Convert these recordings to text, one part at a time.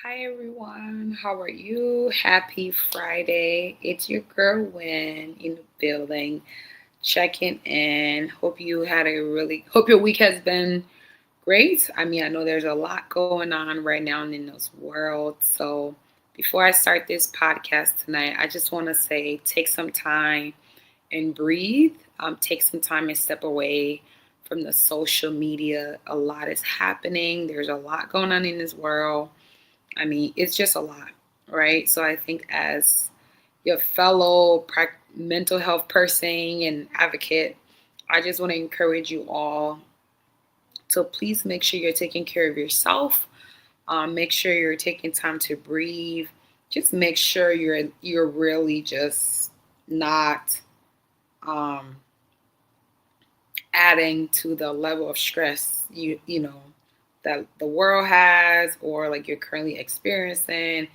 Hi everyone, how are you? Happy Friday. It's your girl Winn in the building, checking in. Hope your week has been great. I know there's a lot going on right now in this world. So before I start this podcast tonight, I just want to say take some time and breathe. Take some time and step away from the social media. A lot is happening. There's a lot going on in this world. It's just a lot, right? So I think as your fellow mental health person and advocate, I just want to encourage you all to please make sure you're taking care of yourself. Make sure you're taking time to breathe. Just make sure you're really just not um, adding to the level of stress you know that the world has or like you're currently experiencing,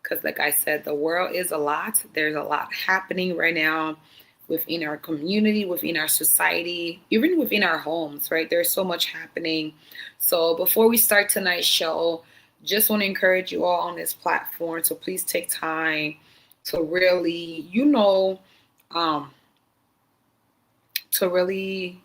because like I said, the world is a lot. There's a lot happening right now within our community, within our society, even within our homes, right? There's so much happening. So before we start tonight's show, just want to encourage you all on this platform to please take time to really um to really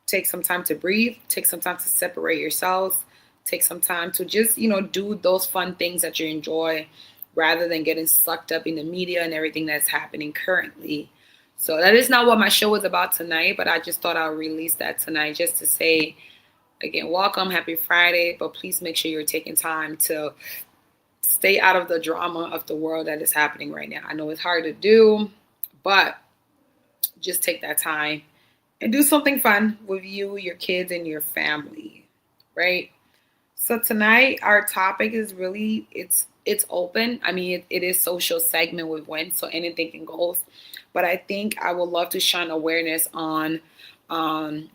take some time to breathe, take some time to separate yourselves, take some time to just, do those fun things that you enjoy rather than getting sucked up in the media and everything that's happening currently. So that is not what my show was about tonight, but I just thought I'll release that tonight just to say, again, welcome, happy Friday, but please make sure you're taking time to stay out of the drama of the world that is happening right now. I know it's hard to do, but just take that time and do something fun with you, your kids, and your family, right? So tonight our topic is really it's open. It is social segment with Winn, so anything can go. But I think I would love to shine awareness on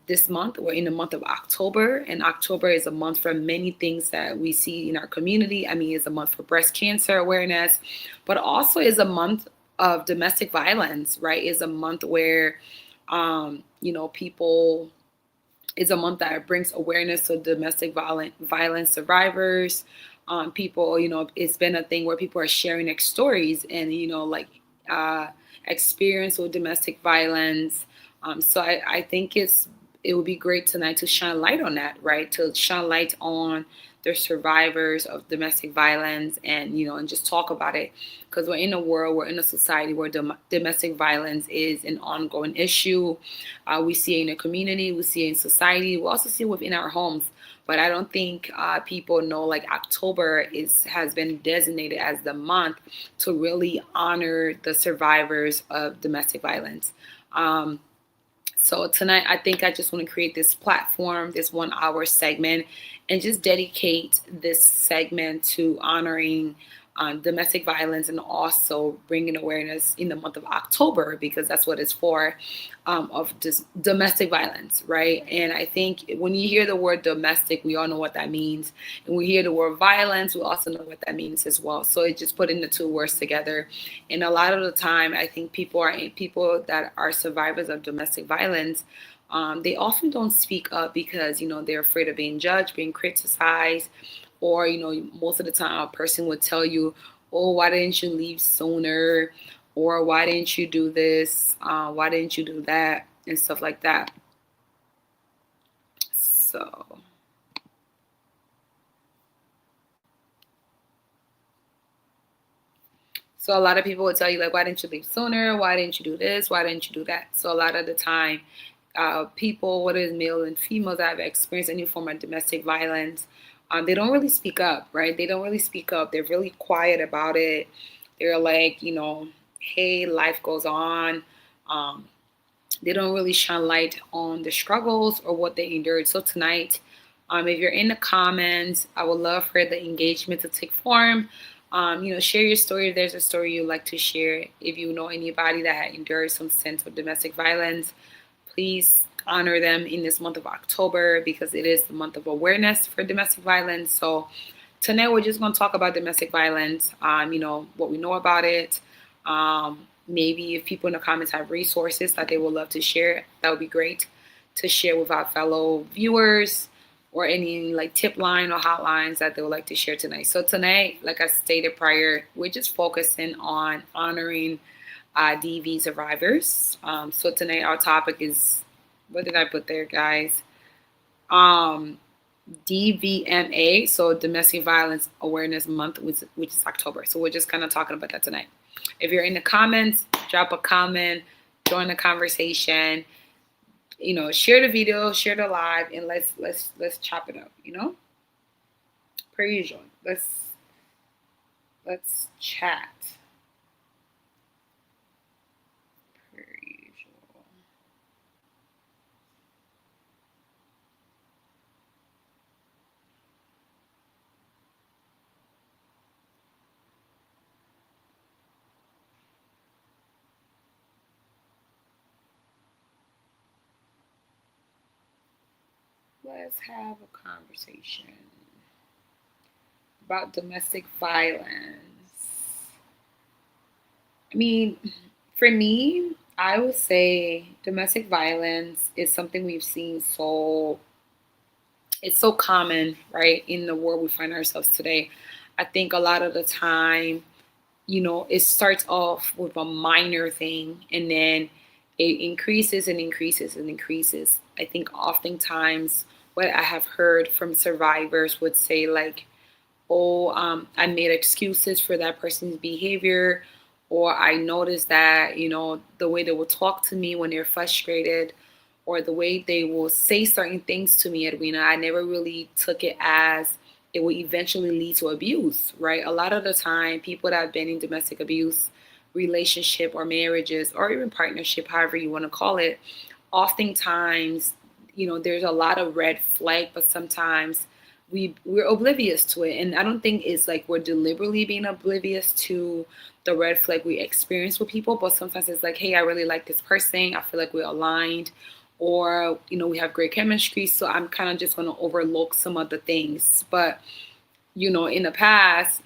this month. We're in the month of October, and October is a month for many things that we see in our community. It's a month for breast cancer awareness, but also is a month of domestic violence, right? Is a month where people is a month that brings awareness to domestic violence survivors. People, it's been a thing where people are sharing their stories and, uh, experience with domestic violence. So I think it would be great tonight to shine light on that, right? To shine light on the survivors of domestic violence and just talk about it, because we're in a society where domestic violence is an ongoing issue. We see it in the community, we see it in society, we also see it within our homes. But I don't think people know, like, October has been designated as the month to really honor the survivors of domestic violence. So tonight, I think I just want to create this platform, this 1 hour segment, and just dedicate this segment to honoring domestic violence and also bringing awareness in the month of October, because that's what it's for, of just domestic violence, right? And I think when you hear the word domestic, we all know what that means. And we hear the word violence, we also know what that means as well. So it just putting the two words together. And a lot of the time, I think people that are survivors of domestic violence, they often don't speak up because they're afraid of being judged, being criticized, or most of the time a person would tell you, "Oh, why didn't you leave sooner?" Or "Why didn't you do this? Why didn't you do that?" and stuff like that. So. So a lot of people would tell you, like, "Why didn't you leave sooner? Why didn't you do this? Why didn't you do that?" So a lot of the time, people, whether it's male and females that have experienced any form of domestic violence, they don't really speak up, right? They don't really speak up. They're really quiet about it. They're like, hey, life goes on. Um, they don't really shine light on the struggles or what they endured. So tonight, if you're in the comments, I would love for the engagement to take form. Share your story if there's a story you'd like to share. If you know anybody that endured some sense of domestic violence, please honor them in this month of October, because it is the month of awareness for domestic violence. So tonight we're just going to talk about domestic violence, what we know about it. Maybe if people in the comments have resources that they would love to share, that would be great to share with our fellow viewers. or any like tip line or hotlines that they would like to share tonight. So tonight, like I stated prior, we're just focusing on honoring DV survivors. So tonight our topic is, what did I put there, guys? DVMA, so Domestic Violence Awareness Month, which is October. So we're just kind of talking about that tonight. If you're in the comments, drop a comment, join the conversation. Share the video, share the live, and let's chop it up. Per usual. Let's chat. Per usual. Let's have a conversation about domestic violence. I mean, for me, I would say domestic violence is something we've seen it's so common, right, in the world we find ourselves today. I think a lot of the time, it starts off with a minor thing and then it increases and increases and increases. I think oftentimes what I have heard from survivors would say, like, oh, I made excuses for that person's behavior, or I noticed that, the way they will talk to me when they're frustrated, or the way they will say certain things to me, Edwina, I never really took it as it will eventually lead to abuse, right? A lot of the time, people that have been in domestic abuse relationship or marriages or even partnership, however you want to call it, oftentimes, there's a lot of red flag, but sometimes we're oblivious to it. And I don't think it's like we're deliberately being oblivious to the red flag we experience with people, but sometimes it's like, hey, I really like this person, I feel like we're aligned, or we have great chemistry, so I'm kind of just going to overlook some of the things. But in the past,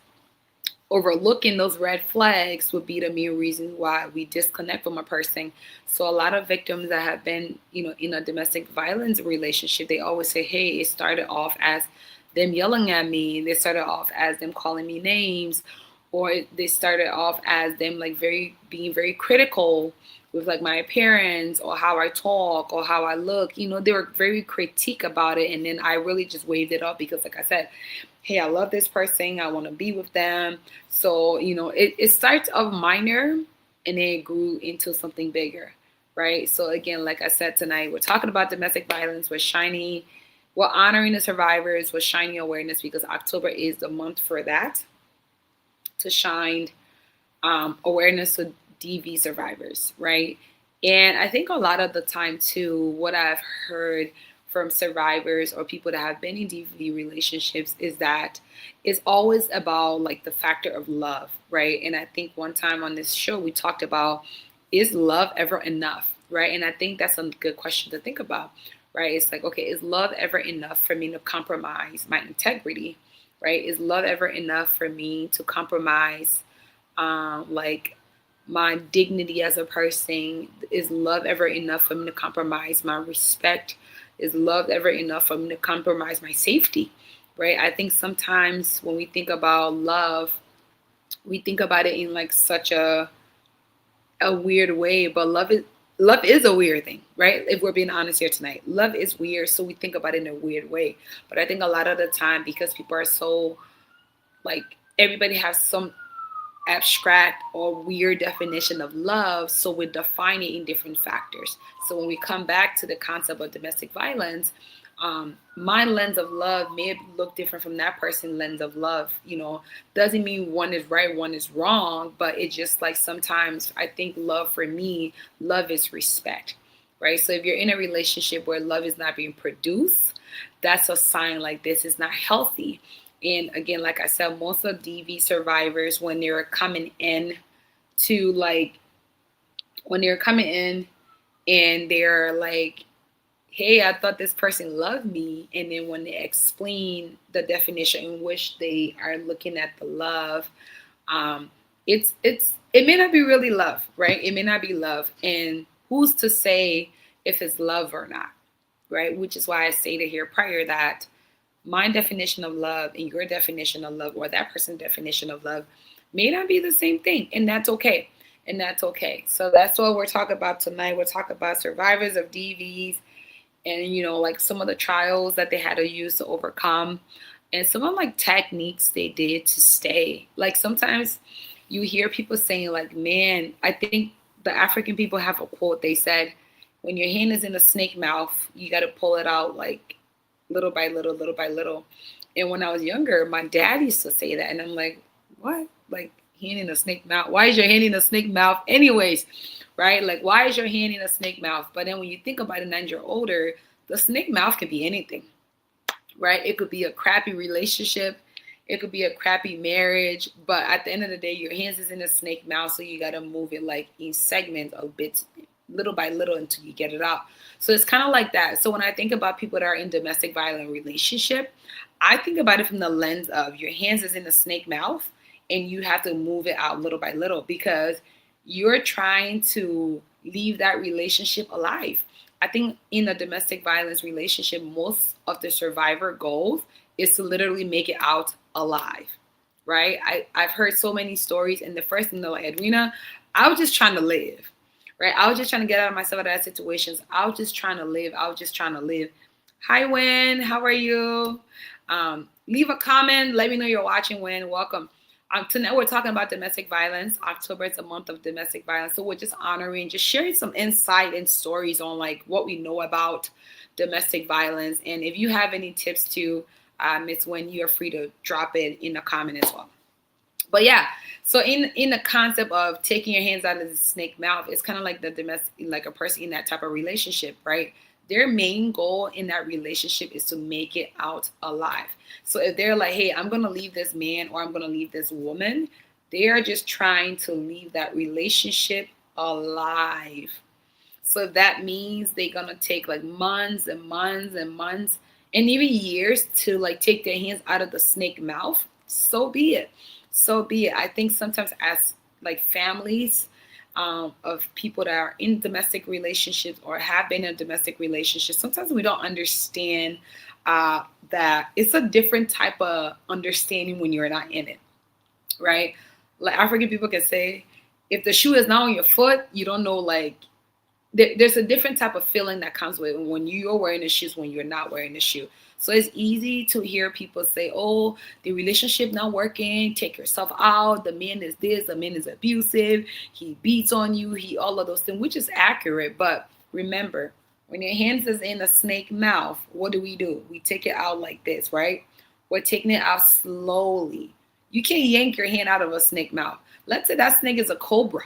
overlooking those red flags would be the main reason why we disconnect from a person. So a lot of victims that have been in a domestic violence relationship, they always say, hey, it started off as them yelling at me, they started off as them calling me names, or they started off as them like being very critical with like my appearance or how I talk or how I look. They were very critique about it. And then I really just waved it off because, like I said, hey, I love this person, I want to be with them. So, it starts off minor and then it grew into something bigger, right? So again, like I said, tonight, we're talking about domestic violence. We're honoring the survivors with shining awareness because October is the month for that, to shine awareness to DV survivors, right? And I think a lot of the time too, what I've heard from survivors or people that have been in DV relationships is that it's always about like the factor of love, right? And I think one time on this show we talked about, is love ever enough, right? And I think that's a good question to think about, right? It's like, okay, is love ever enough for me to compromise my integrity, right? Is love ever enough for me to compromise like my dignity as a person? Is love ever enough for me to compromise my respect? Is love ever enough for me to compromise my safety, right? I think sometimes when we think about love, we think about it in like such a weird way, but love is a weird thing, right? If we're being honest here tonight, love is weird, so we think about it in a weird way. But I think a lot of the time, because people are so like, everybody has some abstract or weird definition of love, so we define it in different factors. So when we come back to the concept of domestic violence, my lens of love may look different from that person's lens of love. Doesn't mean one is right, one is wrong, but it's just like sometimes I think love, for me, love is respect, right? So if you're in a relationship where love is not being produced, that's a sign like this is not healthy. And again, like I said, most of DV survivors, when they're coming in and they're like, hey, I thought this person loved me. And then when they explain the definition in which they are looking at the love, it may not be really love, right? It may not be love. And who's to say if it's love or not, right? Which is why I stated here prior that my definition of love and your definition of love, or that person's definition of love, may not be the same thing. And that's okay. And that's okay. So that's what we're talking about tonight. We're talking about survivors of DVs, and like some of the trials that they had to use to overcome, and some of like techniques they did to stay. Like sometimes you hear people saying like, man, I think the African people have a quote. They said, when your hand is in a snake mouth, you got to pull it out like little by little, little by little. And when I was younger, my dad used to say that, and I'm like, what? Like, hand in a snake mouth? Why is your hand in a snake mouth anyways? Right? Like, why is your hand in a snake mouth? But then when you think about it, and you're older, the snake mouth could be anything, right? It could be a crappy relationship. It could be a crappy marriage. But at the end of the day, your hands is in a snake mouth, so you got to move it like in segments of bits, little by little, until you get it out. So it's kind of like that. So when I think about people that are in domestic violent relationship, I think about it from the lens of your hands is in a snake mouth, and you have to move it out little by little, because you're trying to leave that relationship alive. I think in a domestic violence relationship, most of the survivor goals is to literally make it out alive, right? I've heard so many stories, and the first thing they're like, Edwina, I was just trying to live, right? I was just trying to get out of myself out of that situations. I was just trying to live. I was just trying to live. Hi, Winn. How are you? Leave a comment. Let me know you're watching, Winn. Welcome. Tonight we're talking about domestic violence. October is a month of domestic violence. So we're just honoring, just sharing some insight and stories on like what we know about domestic violence. And if you have any tips too, it's when you're free to drop it in the comment as well. But yeah, so in the concept of taking your hands out of the snake mouth, it's kind of like the domestic, like a person in that type of relationship, right? Their main goal in that relationship is to make it out alive. So if they're like, hey, I'm going to leave this man, or I'm going to leave this woman, they are just trying to leave that relationship alive. So that means they're going to take like months and months and months and even years to like take their hands out of the snake mouth. So be it. So be it. I think sometimes as like families, of people that are in domestic relationships or have been in domestic relationships, sometimes we don't understand that it's a different type of understanding when you're not in it, right? Like African people can say, if the shoe is not on your foot, you don't know, like, there's a different type of feeling that comes with when you're wearing the shoes, when you're not wearing the shoe. So it's easy to hear people say, oh, the relationship not working, take yourself out, the man is this, the man is abusive, he beats on you, he all of those things, which is accurate. But remember, when your hands is in a snake mouth, what do? We take it out like this, right? We're taking it out slowly. You can't yank your hand out of a snake mouth. Let's say that snake is a cobra,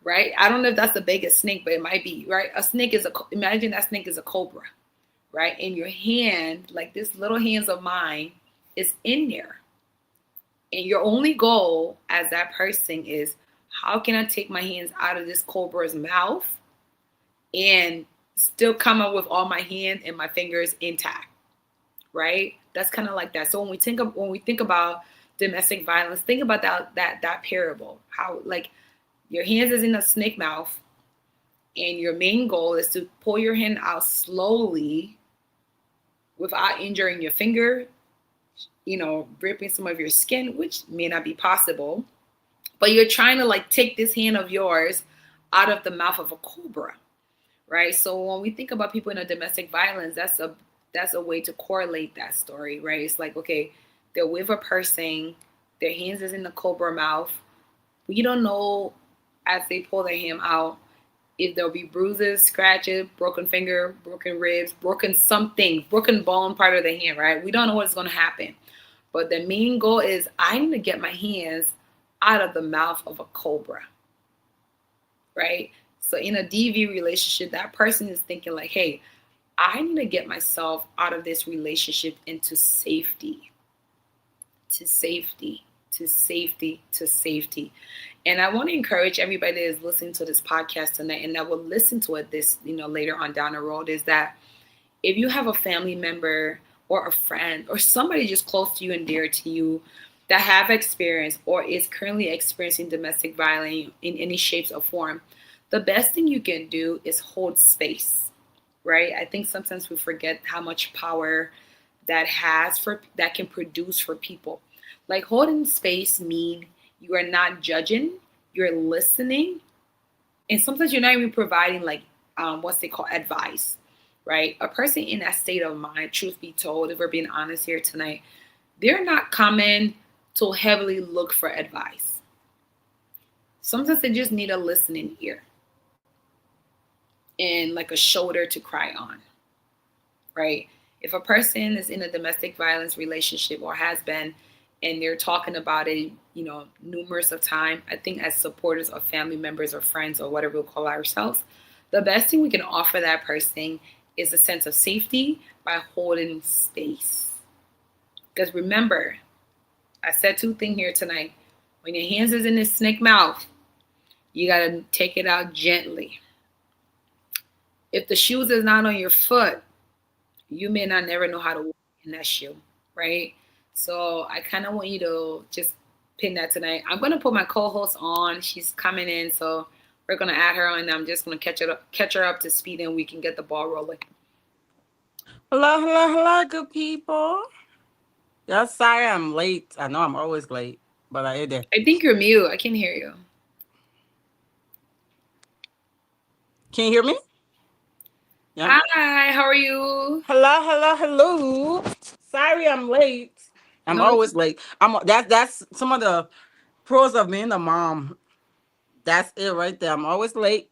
right? I don't know if that's the biggest snake, but it might be, right? A snake is imagine that snake is a cobra, right? And your hand, like this little hands of mine, is in there. And your only goal as that person is, how can I take my hands out of this cobra's mouth and still come up with all my hand and my fingers intact, right? That's kind of like that. So when we think about domestic violence, think about that parable. How like your hands is in a snake mouth, and your main goal is to pull your hand out slowly without injuring your finger, ripping some of your skin, which may not be possible. But you're trying to like take this hand of yours out of the mouth of a cobra, right? So when we think about people in a domestic violence, that's a way to correlate that story, right? It's like, okay, they're with a person, their hands is in the cobra mouth. We don't know as they pull their hand out if there'll be bruises, scratches, broken finger, broken ribs, broken something, broken bone part of the hand, right? We don't know what's going to happen. But the main goal is, I need to get my hands out of the mouth of a cobra, right? So in a DV relationship, that person is thinking like, hey, I need to get myself out of this relationship into safety, to safety, to safety, to safety. And I want to encourage everybody that is listening to this podcast tonight and that will listen to it later on down the road, is that if you have a family member or a friend or somebody just close to you and dear to you that have experienced or is currently experiencing domestic violence in any shapes or form, the best thing you can do is hold space, right? I think sometimes we forget how much power that can produce for people. Like holding space mean you are not judging, you're listening, and sometimes you're not even providing like what's they call advice, right? A person in that state of mind, truth be told, if we're being honest here tonight, they're not coming to heavily look for advice. Sometimes they just need a listening ear and like a shoulder to cry on, right? If a person is in a domestic violence relationship or has been, and they're talking about it, numerous of time, I think as supporters of family members or friends or whatever we'll call ourselves, the best thing we can offer that person is a sense of safety by holding space. Because remember, I said two things here tonight. When your hands is in the snake mouth, you gotta take it out gently. If the shoes is not on your foot, you may not never know how to walk in that shoe, right? So I kind of want you to just pin that tonight. I'm gonna put my co-host on. She's coming in, so we're gonna add her on. And I'm just gonna catch her up to speed, and we can get the ball rolling. Hello, hello, hello, good people. Yeah, sorry I'm late. I know I'm always late, but I did. I think you're mute. I can hear you. Can you hear me? Yeah. Hi, how are you? Hello, hello, hello. Sorry I'm late. I'm No always late. That's some of the pros of being a mom. That's it right there. I'm always late.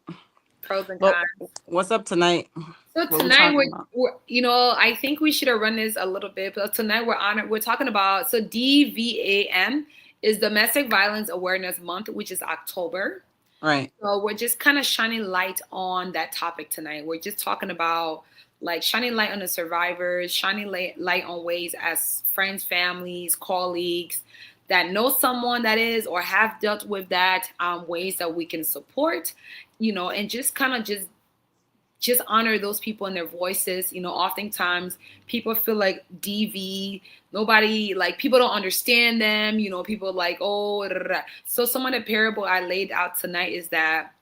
pros and But cons. what's up tonight? So What we tonight talking about? I think we should have run this a little bit, but tonight we're talking about DVAM is Domestic Violence Awareness Month, which is October. Right. So we're just kind of shining light on that topic tonight. We're just talking about like shining light on the survivors, shining light on ways as friends, families, colleagues that know someone that is or have dealt with that, ways that we can support, and just kind of just honor those people and their voices. Oftentimes people feel like DV, nobody, like people don't understand them. People like, oh, da, da, da. So some of the parable I laid out tonight is that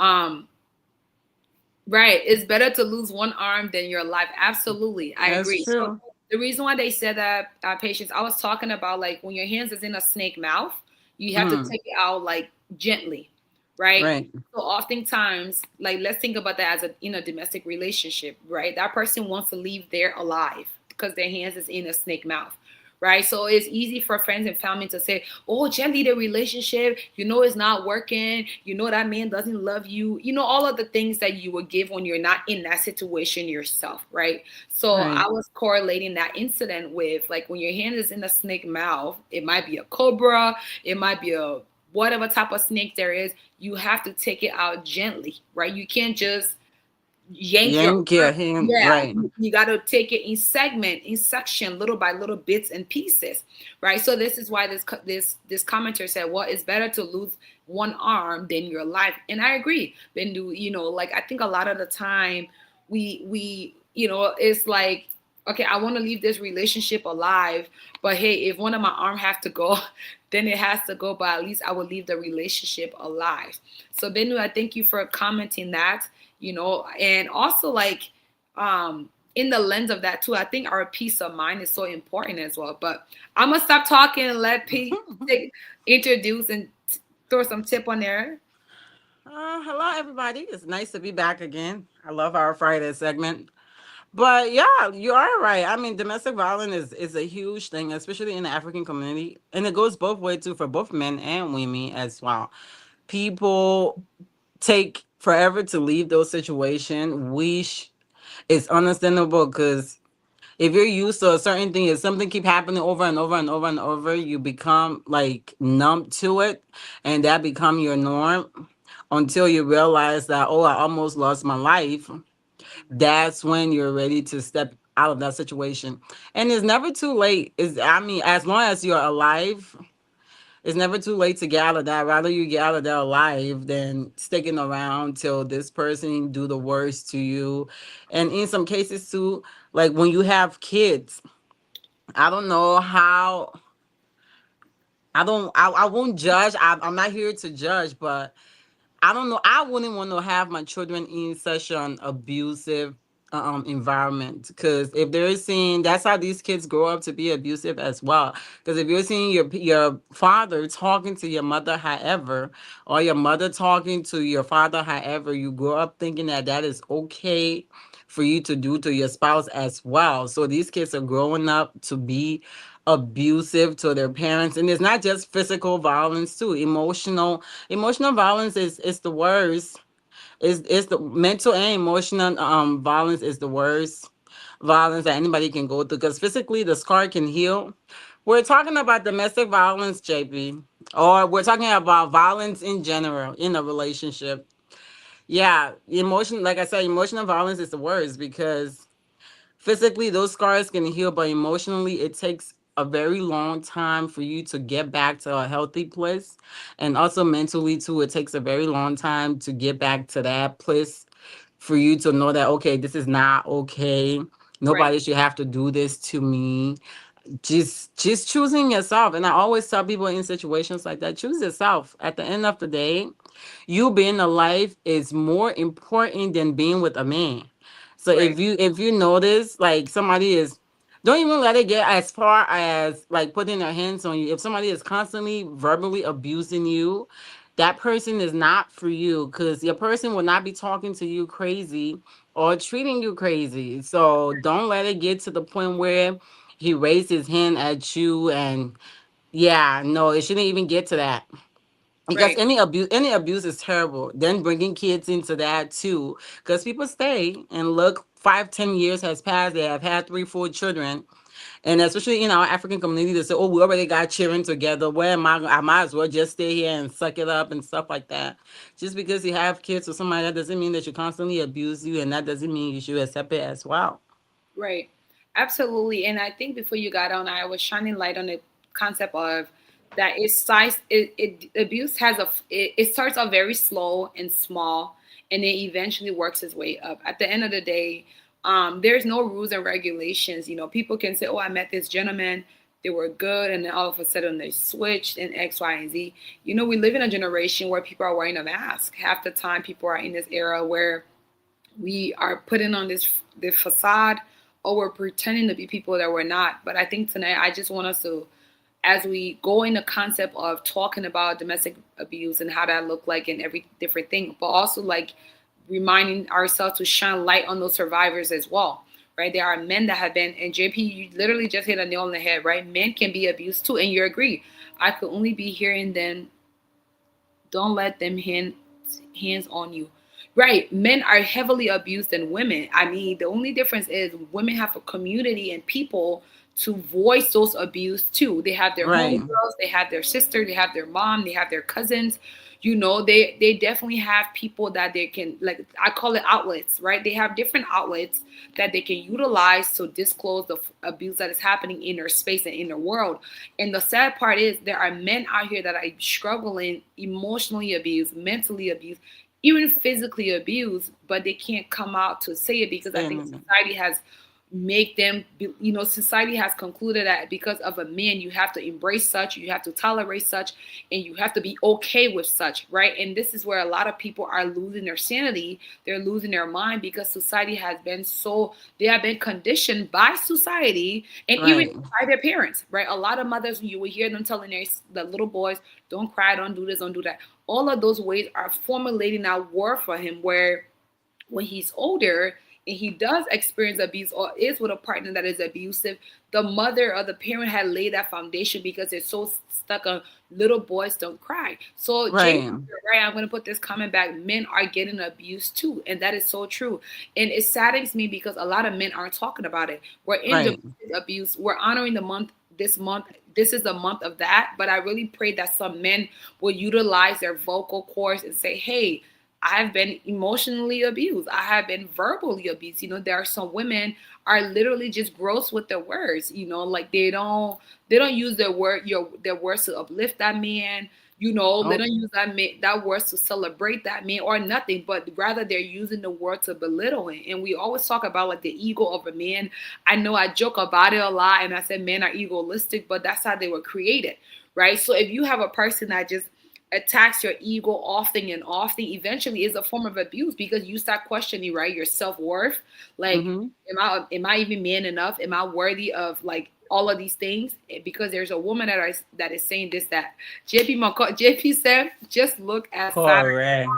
um right, it's better to lose one arm than your life. Absolutely, I That's agree. So true. the reason why they said that, patients, I was talking about like when your hands is in a snake mouth, you have to Mm-hmm. take it out like gently, right? Right. So oftentimes, like let's think about that as a in a domestic relationship, right? That person wants to leave there alive because their hands is in a snake mouth, right? So it's easy for friends and family to say, oh, gently the relationship, it's not working, that man doesn't love you, all of the things that you would give when you're not in that situation yourself, right? So I Right. was correlating that incident with like when your hand is in a snake mouth, it might be a cobra, it might be a whatever type of snake there is, you have to take it out gently, right? You can't just yank your Yank your arm. hand. Yeah, Right. you got to take it in segment, in section, little by little bits and pieces, right? So this is why this commenter said, well, it's better to lose one arm than your life, and I agree. Then like I think a lot of the time we it's like, okay, I want to leave this relationship alive, but hey, if one of my arm has to go, then it has to go, but at least I will leave the relationship alive. So Benu, I thank you for commenting that, and also like in the lens of that too, I think our peace of mind is so important as well. But I'm gonna stop talking and let Pete introduce and throw some tip on there. Hello, everybody. It's nice to be back again. I love our Friday segment. But yeah, you are right. I mean, domestic violence is a huge thing, especially in the African community, and it goes both ways too for both men and women as well. People take forever to leave those situations. It's understandable because if you're used to a certain thing, if something keep happening over and over and over and over, you become like numb to it, and that become your norm until you realize that, oh, I almost lost my life. That's when you're ready to step out of that situation. And it's never too late. As long as you're alive, it's never too late to get out of that. Rather you get out of there alive than sticking around till this person do the worst to you. And in some cases too, like when you have kids, I don't know how. I don't. I won't judge. I'm not here to judge, but I don't know. I wouldn't want to have my children in such an abusive environment, because if they're seeing, that's how these kids grow up to be abusive as well. Because if you're seeing your father talking to your mother however, or your mother talking to your father however, you grow up thinking that that is okay for you to do to your spouse as well. So these kids are growing up to be abusive to their parents, and it's not just physical violence too. Emotional violence is the worst. It's the mental and emotional violence is the worst violence that anybody can go through, because physically the scar can heal. We're talking about domestic violence, JP, or we're talking about violence in general in a relationship. Yeah, emotion, like I said, emotional violence is the worst, because physically those scars can heal, but emotionally it takes a very long time for you to get back to a healthy place. And also mentally too, it takes a very long time to get back to that place for you to know that, okay, this is not okay. Right. Nobody should have to do this to me. Just choosing yourself. And I always tell people in situations like that, choose yourself. At the end of the day, you being alive is more important than being with a man. So Right. if you notice like somebody is, don't even let it get as far as like putting their hands on you. If somebody is constantly verbally abusing you, that person is not for you, because your person will not be talking to you crazy or treating you crazy. So don't let it get to the point where he raised his hand at you. And yeah, no, it shouldn't even get to that, because Right. any abuse is terrible. Then bringing kids into that too, because people stay and look, 5-10 years has passed, they have had 3-4 children. And especially in our African community, they say, oh, we already got children together, where am I might as well just stay here and suck it up and stuff like that. Just because you have kids with somebody, that doesn't mean that you constantly abuse you, and that doesn't mean you should accept it as well. Right. Absolutely. And I think before you got on, I was shining light on the concept of that it's size it abuse has it starts off very slow and small, and it eventually works its way up. At the end of the day, there's no rules and regulations. People can say, oh, I met this gentleman, they were good, and then all of a sudden they switched and X, Y, and Z. We live in a generation where people are wearing a mask. Half the time people are in this era where we are putting on this facade, or we're pretending to be people that we're not. But I think tonight I just want us to, as we go in the concept of talking about domestic abuse and how that look like and every different thing, but also like reminding ourselves to shine light on those survivors as well. Right, there are men that have been, and JP, you literally just hit a nail on the head. Right, men can be abused too, and you agree. I could only be hearing them. Don't let them hands on you. Right. Men are heavily abused than women. I mean, the only difference is women have a community and people to voice those abuse too. They have their Right, homegirls, they have their sister, they have their mom, they have their cousins. They definitely have people that they can, like, I call it outlets, right? They have different outlets that they can utilize to disclose the abuse that is happening in their space and in their world. And the sad part is there are men out here that are struggling, emotionally abused, mentally abused, even physically abused, but they can't come out to say it because I think saying society has make them society has concluded that because of a man you have to embrace such, you have to tolerate such, and you have to be okay with such, right? And this is where a lot of people are losing their sanity, they're losing their mind, because society has been so, they have been conditioned by society and even right, by their parents, right? A lot of mothers, you will hear them telling the little boys, don't cry, don't do this, don't do that. All of those ways are formulating that war for him, where when he's older and he does experience abuse or is with a partner that is abusive, the mother or the parent had laid that foundation because they're so stuck on little boys don't cry. So Jay, right, right, I'm going to put this comment back. Men are getting abused too, and that is so true. And it saddens me because a lot of men aren't talking about it. We're in right, domestic abuse. We're honoring the month this month. This is the month of that. But I really pray that some men will utilize their vocal cords and say, hey, I've been emotionally abused. I have been verbally abused. There are some women are literally just gross with their words. Like they don't use their words to uplift that man. They oh, don't use that words to celebrate that man or nothing, but rather they're using the word to belittle him. And we always talk about like the ego of a man. I know I joke about it a lot, and I said men are egoistic, but that's how they were created, right? So if you have a person that just attacks your ego often and often, eventually is a form of abuse, because you start questioning, right, your self-worth. Like, Mm-hmm. am I even man enough? Am I worthy of like all of these things? Because there's a woman that is saying this, that JP said, just look at Saturn. Correct.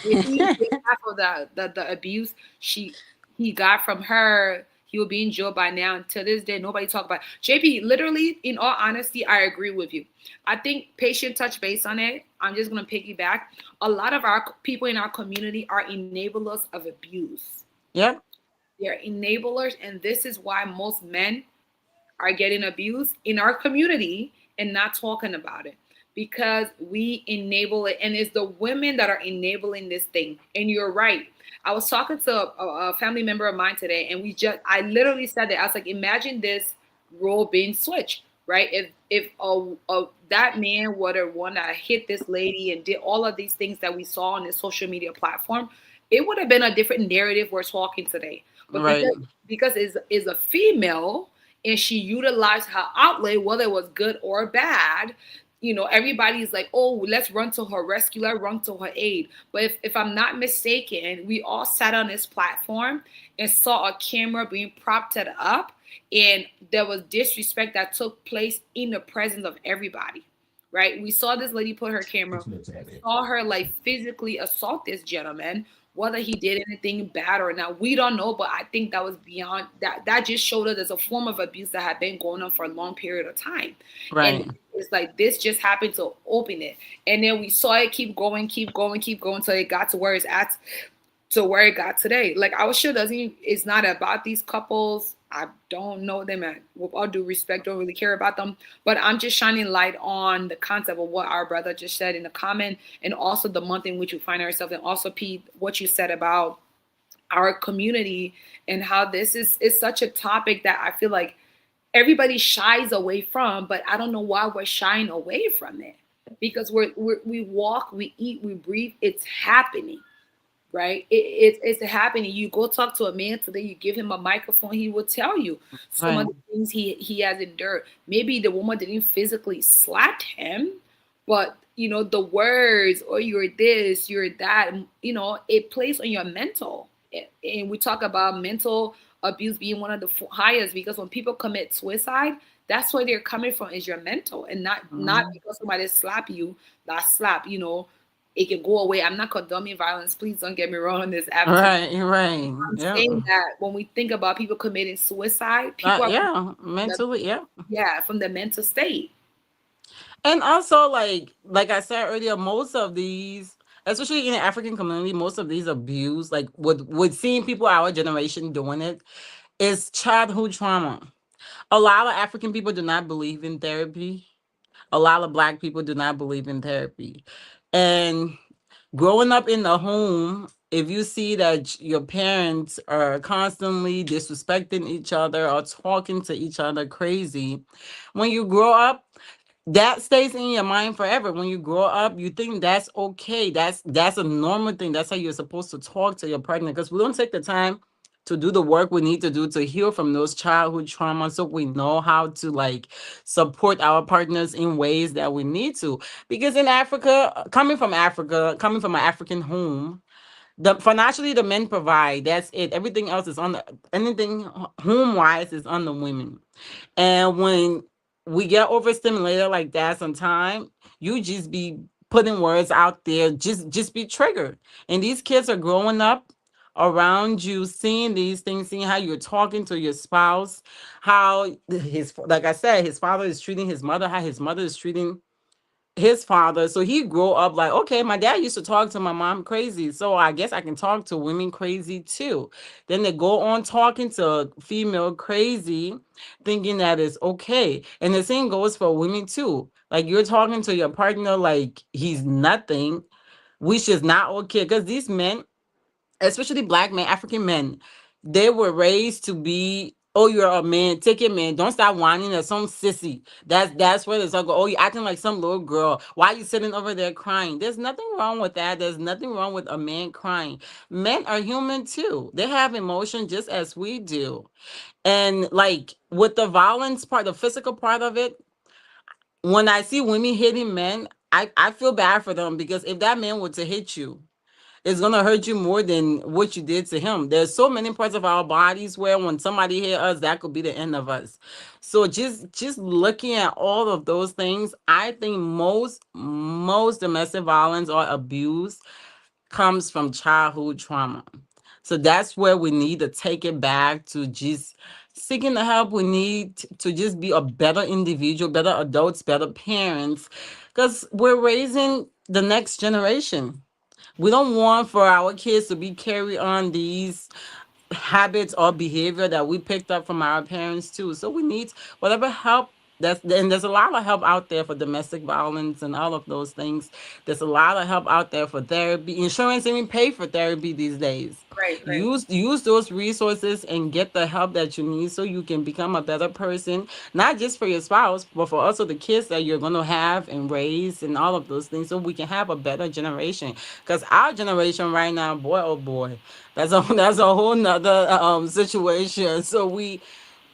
If he did half of the abuse he got from her, he would be in jail by now. And to this day, nobody talk about it. JP. Literally, in all honesty, I agree with you. I think patient touch base on it. I'm just gonna piggyback. A lot of our people in our community are enablers of abuse. Yep. They're enablers, and this is why most men are getting abused in our community and not talking about it, because we enable it, and it's the women that are enabling this thing. And you're right. I was talking to a family member of mine today, and I literally said that. I was like, imagine this role being switched, right? If that man would have one that hit this lady and did all of these things that we saw on the social media platform, it would have been a different narrative we're talking today. But Right. because is a female, and she utilized her outlet, whether it was good or bad, everybody's like, oh, let's run to her rescue, let's run to her aid. But if I'm not mistaken, we all sat on this platform and saw a camera being propped up, and there was disrespect that took place in the presence of everybody. Right? We saw this lady put her camera, we saw her like physically assault this gentleman. Whether he did anything bad or not, we don't know. But I think that was beyond that. That just showed us there's a form of abuse that had been going on for a long period of time. And Right. it's like this just happened to open it. And then we saw it keep going, keep going, keep going until it got to where it's at, to where it got today. Like, our show doesn't even, it's not about these couples. I don't know them, and with all due respect, don't really care about them. But I'm just shining light on the concept of what our brother just said in the comment, and also the month in which we find ourselves, and also Pete, what you said about our community, and how this is such a topic that I feel like everybody shies away from. But I don't know why we're shying away from it, because we walk, we eat, we breathe. It's happening, right? It's happening. You go talk to a man today, you give him a microphone, he will tell you some of Right. the things he has endured. Maybe the woman didn't physically slap him, but the words, or you're this, you're that, it plays on your mental. And we talk about mental abuse being one of the highest, because when people commit suicide, that's where they're coming from, is your mental, and not Mhm. because somebody slap you. That slap, it can go away. I'm not condoning violence. Please don't get me wrong on this app. Right. Right. I'm Yep. saying that when we think about people committing suicide, people are Yeah. the, Mentally. Yeah. from the mental state. And also, like I said earlier, most of these, especially in the African community, most of these abuse, like with seeing people our generation doing it, is childhood trauma. A lot of African people do not believe in therapy. A lot of Black people do not believe in therapy. And growing up in the home, if you see that your parents are constantly disrespecting each other or talking to each other crazy, when you grow up, that stays in your mind forever. When you grow up, you think that's okay. That's a normal thing. That's how you're supposed to talk to your partner, because we don't take the time to do the work we need to do to heal from those childhood traumas, so we know how to like support our partners in ways that we need to. Because in Africa, coming from an African home, the financially the men provide. That's it. Everything else is on the anything home wise is on the women. And when we get overstimulated like that sometime, you just be putting words out there, just be triggered. And these kids are growing up around you, seeing these things, seeing how you're talking to your spouse, how his, like I said, his father is treating his mother, how his mother is treating his father. So he grew up like, okay, my dad used to talk to my mom crazy, so I guess I can talk to women crazy too. Then they go on talking to female crazy, thinking that is okay. And the same goes for women too. Like, you're talking to your partner like he's nothing, which is not okay. Because these men, especially Black men, African men, they were raised to be, oh, you're a man, take it, man. Don't stop whining at some sissy. That's where it's like, oh, you acting like some little girl. Why are you sitting over there crying? There's nothing wrong with that. There's nothing wrong with a man crying. Men are human too. They have emotion just as we do. And like with the violence part, the physical part of it, when I see women hitting men, I feel bad for them, because if that man were to hit you, it's gonna hurt you more than what you did to him. There's so many parts of our bodies where when somebody hit us, that could be the end of us. So just looking at all of those things, I think most domestic violence or abuse comes from childhood trauma. So that's where we need to take it back to just seeking the help we need to just be a better individual, better adults, better parents, because we're raising the next generation. We don't want for our kids to be carry on these habits or behavior that we picked up from our parents too. So we need whatever help. And there's a lot of help out there for domestic violence and all of those things. There's a lot of help out there for therapy. Insurance even pay for therapy these days. Right, right, Use those resources and get the help that you need so you can become a better person, not just for your spouse, but for also the kids that you're going to have and raise and all of those things, so we can have a better generation. Because our generation right now, boy, oh boy, that's a whole nother situation. So we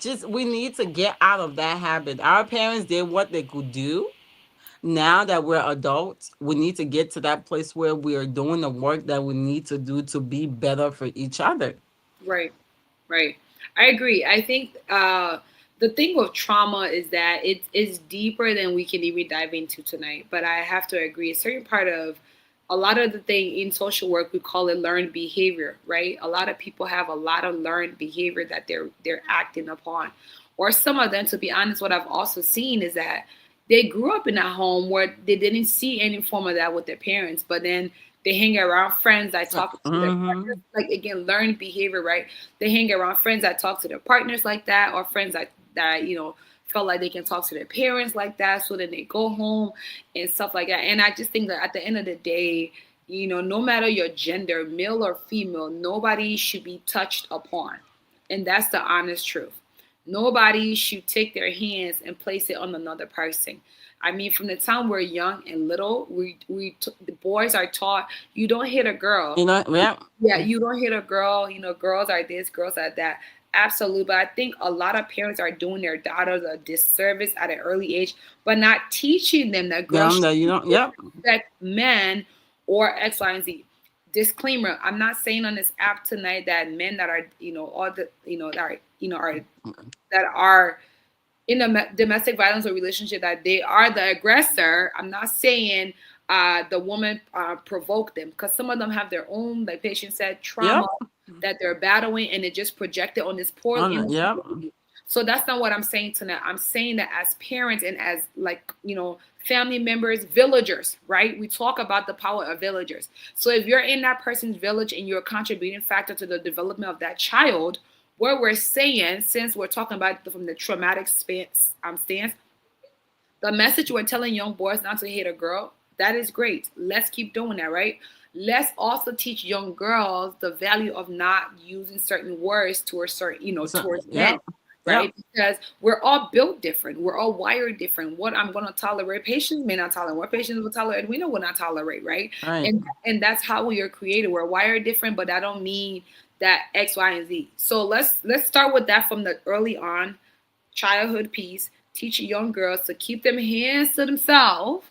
need to get out of that habit. Our parents did what they could do. Now that we're adults, we need to get to that place where we are doing the work that we need to do to be better for each other. right, right. I agree. I think the thing with trauma is that it is deeper than we can even dive into tonight. But I have to agree, a certain part of a lot of the thing in social work we call it learned behavior, right? A lot of people have a lot of learned behavior that they're acting upon, or some of them, to be honest, what I've also seen is that they grew up in a home where they didn't see any form of that with their parents, but then they hang around friends that talk to their partners, Mm-hmm. like again, learned behavior, right? They hang around friends that talk to their partners like that, or friends that felt like they can talk to their parents like that. So then they go home and stuff like that. And I just think that at the end of the day, no matter your gender, male or female, nobody should be touched upon. And that's the honest truth. Nobody should take their hands and place it on another person. I mean, from the time we're young and little, the boys are taught you don't hit a girl. You know, yeah. Yeah, you don't hit a girl. Girls are this, girls are that. Absolutely, but I think a lot of parents are doing their daughters a disservice at an early age, but not teaching them that girls Them that you don't, should yep. respect men or X, Y, and Z. Disclaimer: I'm not saying on this app tonight that men that are, all the, that are in a domestic violence or relationship that they are the aggressor. I'm not saying the woman provoked them, because some of them have their own, like patient said, trauma Yep. that they're battling, and it just projected on this poor On it, innocent yep. baby. So that's not what I'm saying tonight. I'm saying that as parents and as, like, family members, villagers, right? We talk about the power of villagers. So if you're in that person's village and you're a contributing factor to the development of that child, what we're saying, since we're talking about from the traumatic stance, the message we're telling young boys not to hit a girl, that is great. Let's keep doing that, right? Let's also teach young girls the value of not using certain words towards certain, So, towards men, yep. right? Yep. Because we're all built different. We're all wired different. What I'm going to tolerate, patients may not tolerate. What patients will tolerate, we know will not tolerate, right? Right. And that's how we are created. We're wired different, but that don't mean that X, Y, and Z. So let's start with that from the early on childhood piece. Teach young girls to keep them hands to themselves.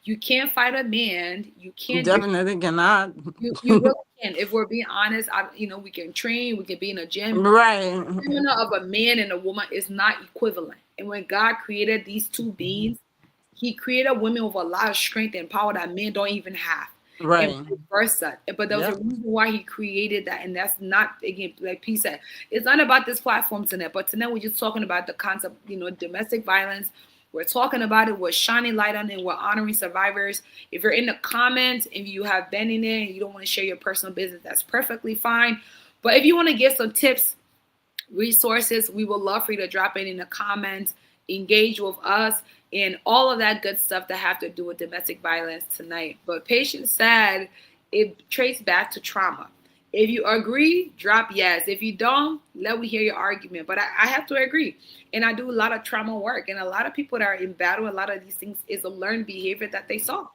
You can't fight a man. You can't do. Definitely cannot. You really can. If we're being honest, we can train. We can be in a gym. Right. Stamina of a man and a woman is not equivalent. And when God created these two beings, He created women with a lot of strength and power that men don't even have, and Right. vice versa. But there was a Yep. reason why He created that, and that's not, again, like P said, it's not about this platform tonight. But tonight we're just talking about the concept, domestic violence. We're talking about it. We're shining light on it. We're honoring survivors. If you're in the comments, if you have been in it and you don't want to share your personal business, that's perfectly fine. But if you want to get some tips, resources, we would love for you to drop it in the comments, engage with us, and all of that good stuff that have to do with domestic violence tonight. But Patience said it traces back to trauma. If you agree, drop yes. If you don't, let me hear your argument. But I have to agree. And I do a lot of trauma work. And a lot of people that are in battle, a lot of these things is a learned behavior that they saw.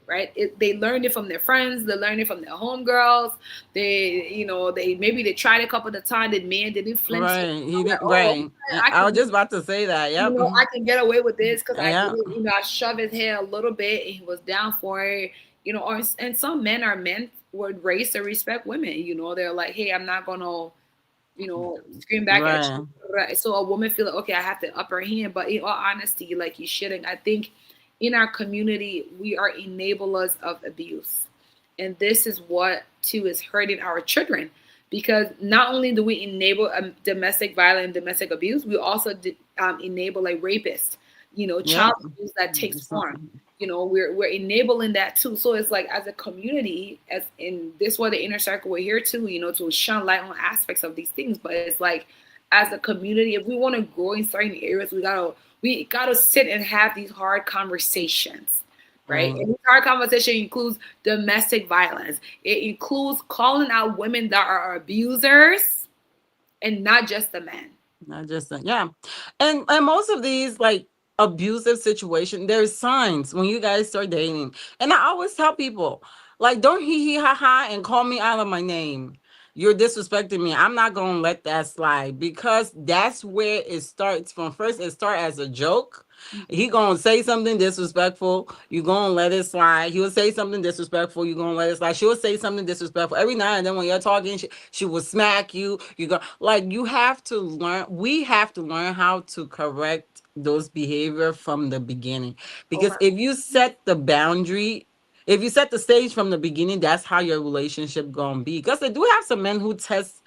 right? They learned it from their friends, they learned it from their homegirls. They, they maybe they tried a couple of times. The man didn't flinch. So, Right. He like, didn't. oh, Right. I I can, was just about to say that. Yep. I can get away with this because I did Yeah. it. I shoved his hair a little bit and he was down for it. Or and some men are meant would raise to respect women. They're like, hey, I'm not gonna, scream back at you. Right. Right. So a woman feel like, okay, I have the upper hand, but in all honesty, like you shouldn't. I think in our community, we are enablers of abuse. And this is what too is hurting our children because not only do we enable domestic violence and domestic abuse, we also enable like rapists, child Yep. abuse that takes form. We're enabling that too. So it's like as a community, as in this what the inner circle we're here too, to shine light on aspects of these things. But it's like as a community, if we want to grow in certain areas, we gotta sit and have these hard conversations, right? Right. And this hard conversation includes domestic violence. It includes calling out women that are abusers and not just the men. Not just that. Yeah. And most of these like abusive situation, there's signs when you guys start dating. And I always tell people, like, don't hee hee ha ha and call me out of my name. You're disrespecting me. I'm not gonna let that slide because that's where it starts from. First, it start as a joke. He Mm-hmm. gonna say something disrespectful. You gonna let it slide. He will say something disrespectful. You gonna let it slide. She will say something disrespectful every now and then when you're talking. She will smack you. You go like you have to learn. We have to learn how to correct those behavior from the beginning because Okay. if you set the boundary, if you set the stage from the beginning, that's how your relationship gonna be. Because they do have some men who test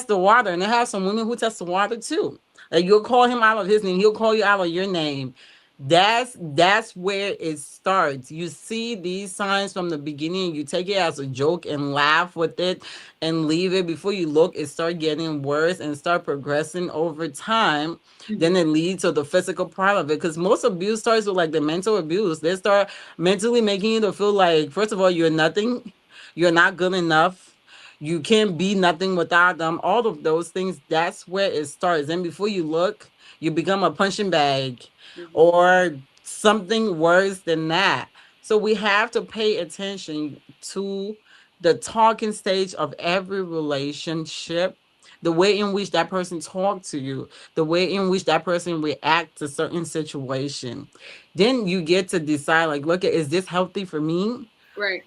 the water, and they have some women who test the water too. Like you'll call him out of his name, he'll call you out of your name. That's where it starts. You see these signs from the beginning, you take it as a joke and laugh with it and leave it. Before you look, it start getting worse and start progressing over time. Then Mm-hmm. it leads to the physical part of it. Because most abuse starts with like the mental abuse. They start mentally making you to feel like, first of all, you're nothing, you're not good enough, you can't be nothing without them. All of those things, that's where it starts. And before you look, you become a punching bag Mm-hmm. or something worse than that. So we have to pay attention to the talking stage of every relationship, the way in which that person talked to you, the way in which that person react to certain situation. Then you get to decide like, look, is this healthy for me? Right.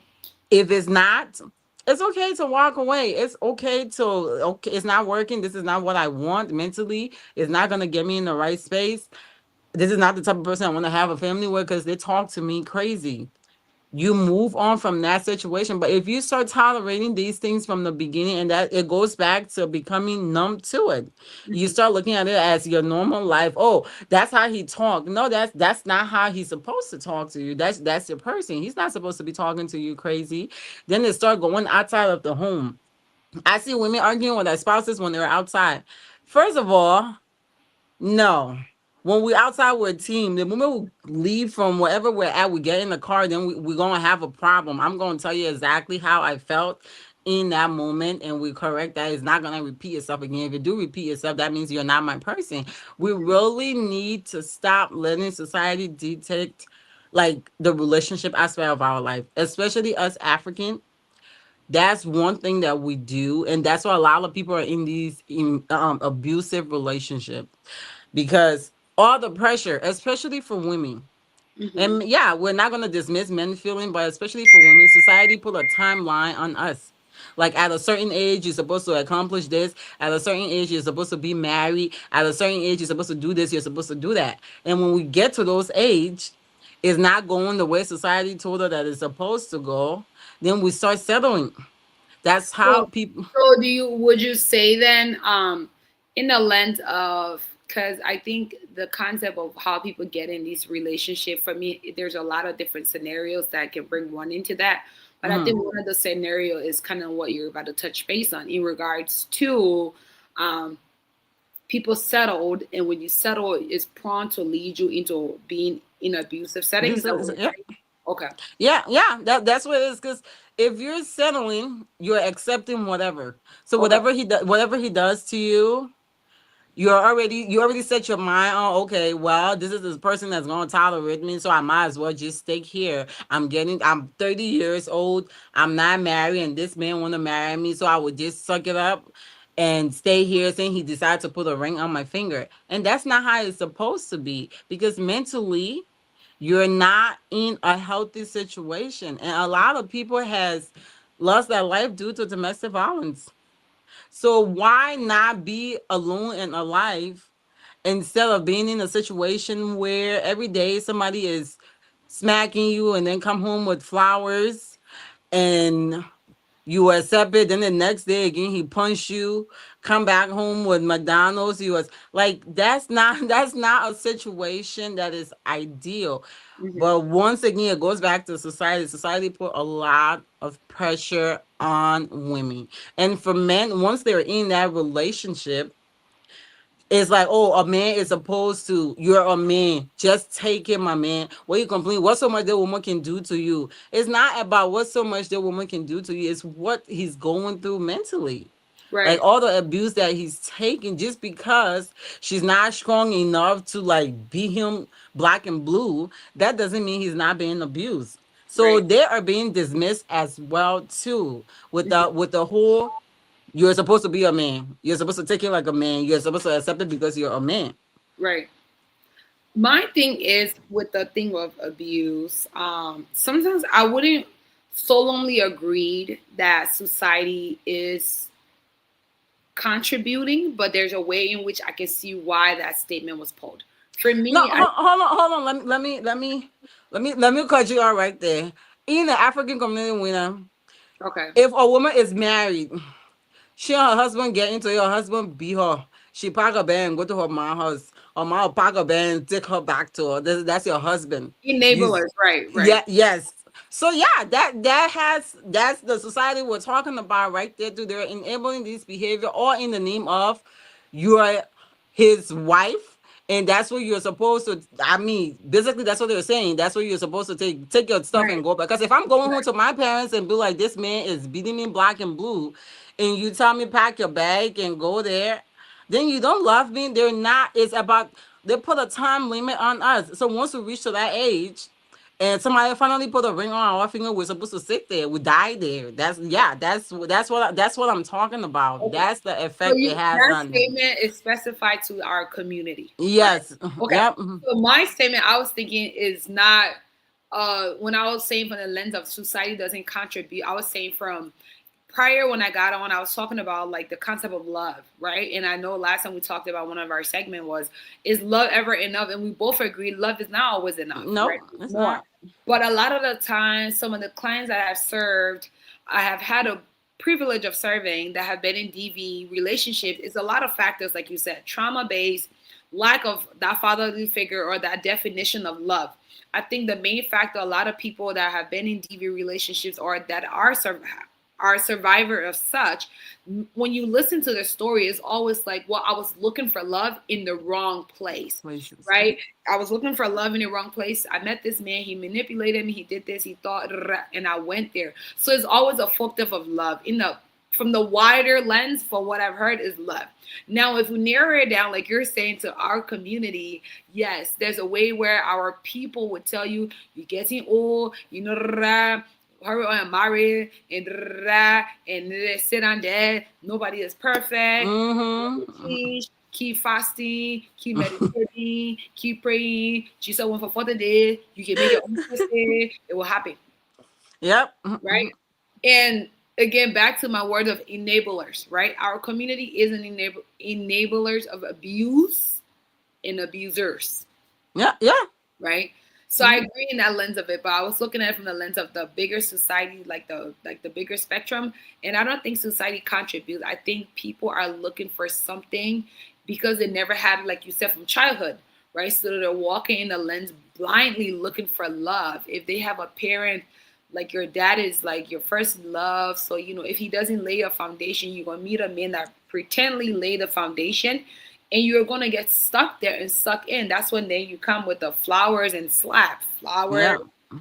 If it's not, it's okay to walk away. It's okay to, okay, it's not working. This is not what I want mentally. It's not going to get me in the right space. This is not the type of person I want to have a family with because they talk to me crazy. You move on from that situation. But if you start tolerating these things from the beginning, and that it goes back to becoming numb to it, you Mm-hmm. start looking at it as your normal life. Oh, that's how he talk. No, that's not how he's supposed to talk to you. That's your person. He's not supposed to be talking to you crazy. Then they start going outside of the home. I see women arguing with their spouses when they're outside. First of all, no. When we outside with a team, the moment we leave from wherever we're at, we get in the car, then we're gonna have a problem. I'm gonna tell you exactly how I felt in that moment, and we correct that. It's not gonna repeat itself again. If it do repeat itself, that means you're not my person. We really need to stop letting society dictate like the relationship aspect of our life, especially us African. That's one thing that we do, and that's why a lot of people are in these abusive relationships because all the pressure, especially for women. Mm-hmm. And yeah, we're not going to dismiss men feeling, but especially for women, society put a timeline on us. Like at a certain age, you're supposed to accomplish this. At a certain age, you're supposed to be married. At a certain age, you're supposed to do this. You're supposed to do that. And when we get to those age, it's not going the way society told us that it's supposed to go. Then we start settling. That's how So, people. so would you say then, in the lens of, because I think the concept of how people get in these relationship, for me, there's a lot of different scenarios that can bring one into that. But I think Mhm. one of the scenario is kind of what you're about to touch base on in regards to, um, people settled, and when you settle, it's prone to lead you into being in abusive settings. Is This that what is you're yeah. saying? Okay. Yeah. That's what it is. Because if you're settling, you're accepting whatever. So Okay. whatever he does to you, You already set your mind on, okay, well, this is this person that's gonna tolerate me, so I might as well just stick here. I'm 30 years old, I'm not married, and this man wanna marry me, so I would just suck it up and stay here, saying he decided to put a ring on my finger. And that's not how it's supposed to be, because mentally you're not in a healthy situation. And a lot of people has lost their life due to domestic violence. So why not be alone and alive instead of being in a situation where every day somebody is smacking you and then come home with flowers and you accept it, then the next day again he punched you, come back home with McDonald's. He was like, that's not that's not a situation that is ideal. Hmm. But once again, it goes back to society. Society put a lot of pressure on women. And for men, once they're in that relationship, it's like, oh, a man is supposed to, you're a man. Just take it, my man. What you complain? What so much the woman can do to you? It's not about what so much the woman can do to you. It's what he's going through mentally. Like Right. all the abuse that he's taking just because she's not strong enough to like beat him black and blue, that doesn't mean he's not being abused. So Right. they are being dismissed as well too Hmm. with the whole, you're supposed to be a man. You're supposed to take it like a man. You're supposed to accept it because you're a man. Right. My thing is with the thing of abuse. Sometimes I wouldn't solemnly agreed that society is contributing, but there's a way in which I can see why that statement was pulled. For No, me, I hold on. Let me cut you out right there. In the African community, winner, okay. if a woman is married, she and her husband get into it, her husband beat her. She pack her bag and go to her mom's house. Her mom will pack her bag and take her back to her. That's your husband. You, Enablers, right, right, yeah, yes. So yeah, that's the society we're talking about right there. Too. They're enabling this behavior all in the name of you're his wife, and that's what you're supposed to. I mean, basically, that's what they're saying. That's what you're supposed to take your stuff right, and go back. Because if I'm going home right. to my parents and be like, this man is beating me black and blue, and you tell me pack your bag and go there, then you don't love me. They're not. It's about they put a time limit on us. So once we reach to that age, and somebody finally put a ring on our finger, we're supposed to sit there. We die there. That's yeah. That's what I'm talking about. Okay. That's the So effect it you has that on them. statement is specified to our community, right? Yes. Okay. Yep. Mhm. So my statement I was thinking is not when I was saying from the lens of society doesn't contribute, I was saying from prior when I got on, I was talking about like the concept of love, right? And I know last time we talked about one of our segment was, is love ever enough? And we both agreed love is not always enough, right? No, It's it's more. not. But a lot of the time, some of the clients that I've served, I have had a privilege of serving that have been in DV relationships. It's a lot of factors, like you said, trauma based, lack of that fatherly figure or that definition of love. I think the main factor, a lot of people that have been in DV relationships or that are a survivor of such, when you listen to their story, it's always like, well, I was looking for love in the wrong place, Places. right? I was looking for love in the wrong place. I met this man, he manipulated me, he did this, he thought, and I went there. So it's always a fugitive of love. In the from the wider lens, for what I've heard, is love. Now, if we narrow it down, like you're saying, to our community, yes, there's a way where our people would tell you, you're getting old, you know, hurry on married and sit on there. Nobody is perfect. Mm-hmm. Change. Keep fasting, keep meditating, keep praying. She said, "One for 40 days, you can make your own choices. It will happen, Yep. right?" And again, back to my word of enablers, right? Our community is an enablers of abuse and abusers, Yeah. Yeah. right? So I Mhm. agree in that lens of it, but I was looking at it from the lens of the bigger society, like the bigger spectrum. And I don't think society contributes. I think people are looking for something because they never had, like you said, from childhood, right? So they're walking in the lens blindly looking for love. If they have a parent, like your dad is like your first love, so you know if he doesn't lay a foundation, you're gonna meet a man that pretendly lay the foundation, and you're gonna get stuck there and suck in. That's when then you come with the flowers and slap, flower Yeah.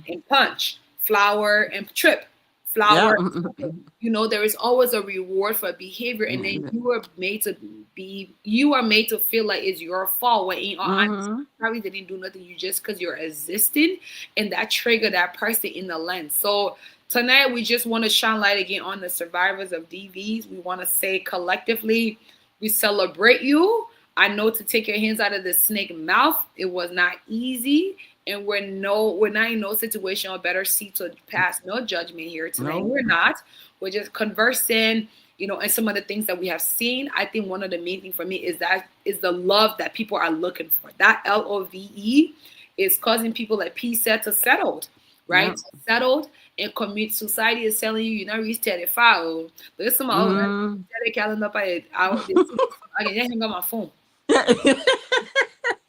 and punch, flower and trip, flowers. Yeah. You know, there is always a reward for behavior, and then you are made to feel like it's your fault when in all honesty Mm-hmm. you probably didn't do nothing. You just because you're existing, and that trigger that person in the lens. So tonight we just want to shine light again on the survivors of DVs. We want to say collectively, we celebrate you. I know to take your hands out of the snake mouth, it was not easy, and we're not in no situation or better seat to pass no judgment here tonight. No. We're not. We're just conversing, you know, and some of the things that we have seen. I think one of the main things for me is the love that people are looking for. That LOVE is causing people, like P said, to settled, right? Yeah. To settled and commit. Society is telling you you're not reached 35. There's some other Mm. calendar out. I can hang on my phone.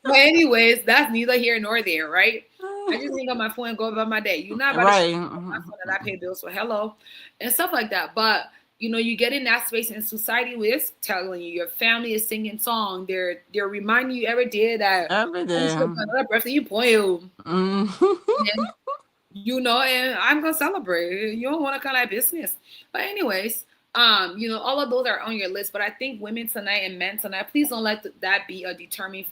But anyways, that's neither here nor there, right? I just hang up my phone and go about my day. You're not about to Right. my phone that I pay bills for, hello, and stuff like that. But you know, you get in that space, and society is telling you, your family is singing song. They're reminding you every day that Every I'm day. still got another birthday you point. Mm. And you know, and I'm gonna celebrate. You don't want to kind of business, but anyways, you know, all of those are on your list. But I think women tonight and men tonight, please don't let that be a determining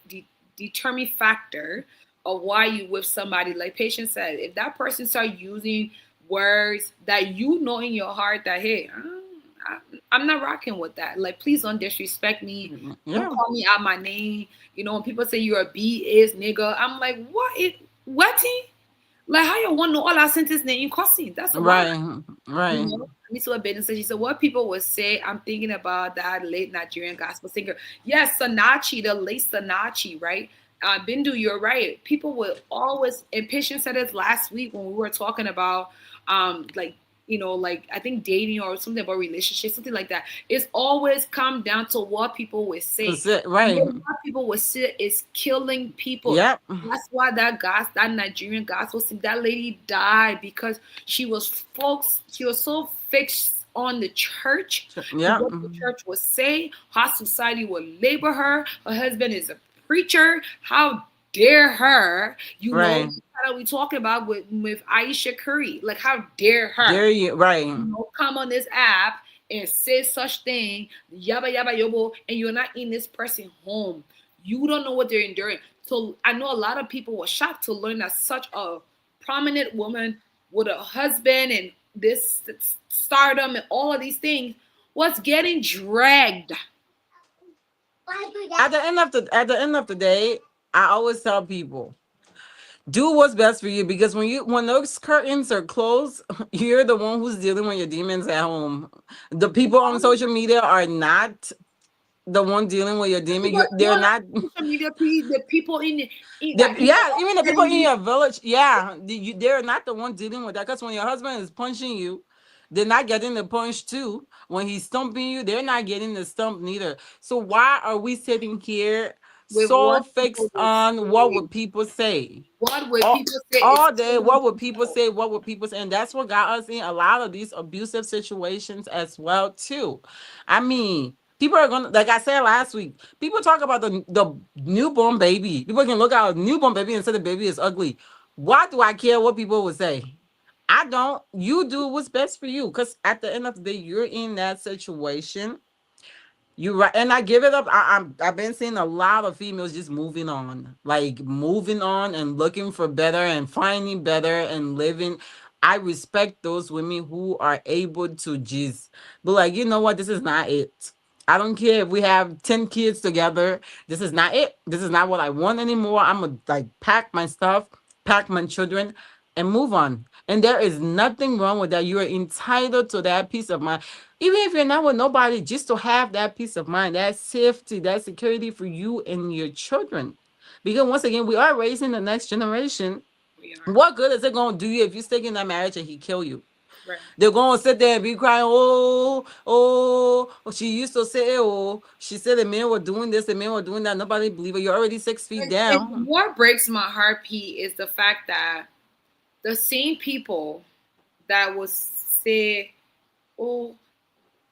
factor of why you with somebody. Like Patience said, if that person start using words that you know in your heart that hey, I'm not rocking with that. Like, please don't disrespect me. Don't Yeah. call me out my name. You know, when people say you're a B is nigga, I'm like, what? What? Like how you want to know all our sentence name in cussing? That's a lot. Right. You Right. know, Miss Beden said, she said, what people would say, I'm thinking about that late Nigerian gospel singer. Yes, Sanachi, the late Sanachi, right? Bindu, you're right. People would always, and Patience said this last week when we were talking about, like, you know, like I think dating or something about relationships, something like that. It's always come down to what people would say. That's it. You Right. know, what people would say is killing people. Yep. That's why that Nigerian gospel singer, that lady died because she was so fixed on the church and Yep. what the church would say, how society would label her. Her husband is a preacher. How dare her? You know, Right. that we talking about with Aisha Curry. Like, how dare her? Dare you? Right. You know, come on this app and say such thing, yabba yabba yobo, and you're not in this person home. You don't know what they're enduring. So I know a lot of people were shocked to learn that such a prominent woman with a husband and this stardom and all of these things was getting dragged. At the end of the day, I always tell people, do what's best for you, because when those curtains are closed, you're the one who's dealing with your demons at home. The people on social media are not the one dealing with your demon. They're not. Social media, the people in like people Yeah, even the people telling in you your village, yeah, they're not the one dealing with that. Because when your husband is punching you, they're not getting the punch too. When he's stumping you, they're not getting the stump neither. So why are we sitting here with so what people fixed will on what say. would people say? What would all, people say is all day, killing what would people people. say? What would people say? And that's what got us in a lot of these abusive situations as well too. I mean, people are gonna, like I said last week, people talk about the newborn baby. People can look at a newborn baby and say the baby is ugly. Why do I care what people would say? I don't. You do what's best for you, because at the end of the day, you're in that situation. You right, and I give it up. I've been seeing a lot of females just moving on, like moving on and looking for better and finding better and living. I respect those women who are able to just be like, you know what, this is not it. I don't care if we have 10 kids together. This is not it. This is not what I want anymore. I'm gonna like pack my stuff, pack my children, and move on. And there is nothing wrong with that. You are entitled to that peace of mind, even if you're not with nobody, just to have that peace of mind, that safety, that security for you and your children. Because once again, we are raising the next generation. We are What good is it going to do you if you stay in that marriage and he kill you? right. They're going to sit there and be crying, oh, oh, she used to say, oh, she said the men were doing this, the men were doing that. Nobody believe it. You're already 6 feet And down. what breaks my heart, Pete, is the fact that the same people that will say, "Oh,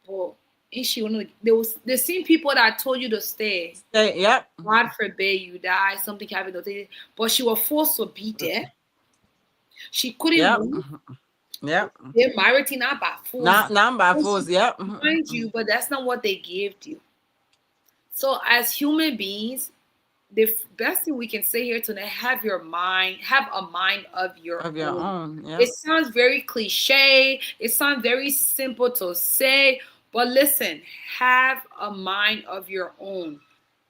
well, is she one of there was the same people that told you to stay. Yep, God forbid you die, something happened, but she was forced to be there. She couldn't yep, move. Yep. They're married not by force. Now I'm by Force force. Yep. mind you, but that's not what they gave you. So as human beings, the best thing we can say here tonight, have a mind of your Of your own. own. It Yep. sounds very cliche, it sounds very simple to say, but listen, have a mind of your own.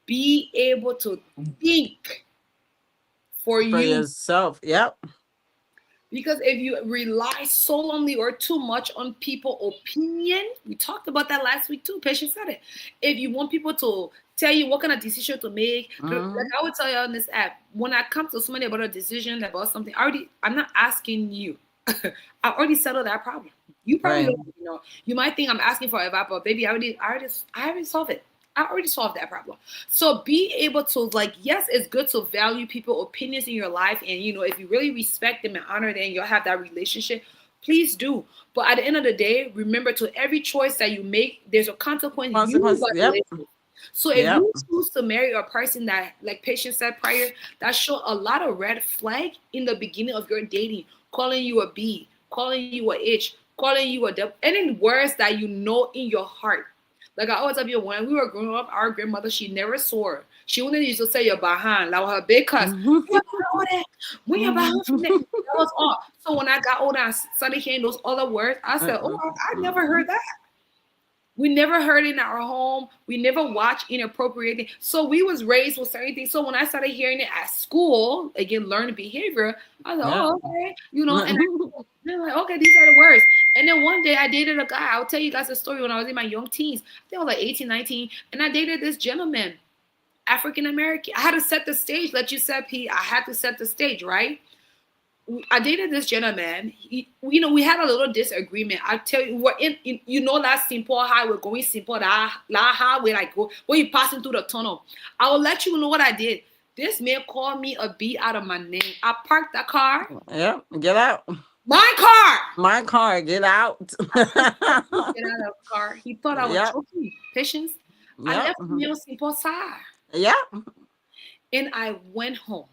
Be able to think for For you. yourself. Yep. Because if you rely solely or too much on people opinion, we talked about that last week too. Patience said it. If you want people to tell you what kind of decision to make, like Mm-hmm. I would tell you on this app, when I come to somebody about a decision about something, I'm not asking you. I already settled that problem. You probably Right. don't, you might think I'm asking for advice, but baby, I already solved it. I already solved that problem. So be able to, like, yes, it's good to value people's opinions in your life, and if you really respect them and honor them, you'll have that relationship. Please do. But at the end of the day, remember, to every choice that you make, there's a consequence you Consequence. gotta Yep. live with. So if Yep. you choose to marry a person that, like Patience said prior, that show a lot of red flag in the beginning of your dating, calling you a B, calling you a H, calling you a W, any words that you know in your heart. Like I always tell you, when we were growing up, our grandmother, she never swore. She wouldn't used to say your behind, like her big cuss. When you behind all that? When you behind from that? That was all. So when I got older and started hearing those other words, I said, oh, I never heard that. We never heard it in our home. We never watched inappropriate things. So we was raised with certain things. So when I started hearing it at school, again, learned behavior, I was like, Yep. oh, okay. And they're like, okay, these are the words. And then one day I dated a guy. I'll tell you guys a story when I was in my young teens. I think I was like 18, 19. And I dated this gentleman, African American. I had to set the stage, like you said, Pete. I had to set the stage, right? I dated this gentleman. We had a little disagreement. I tell you, we're in that simple highway going simple that highway like when you passing through the tunnel. I will let you know what I did. This man called me a B out of my name. I parked the car, Yep. Get out. my car. My car. Get out. Get out of the car. He thought I was Yep. joking. Patience. I Yep. left him on simple side, Yep. and I went home.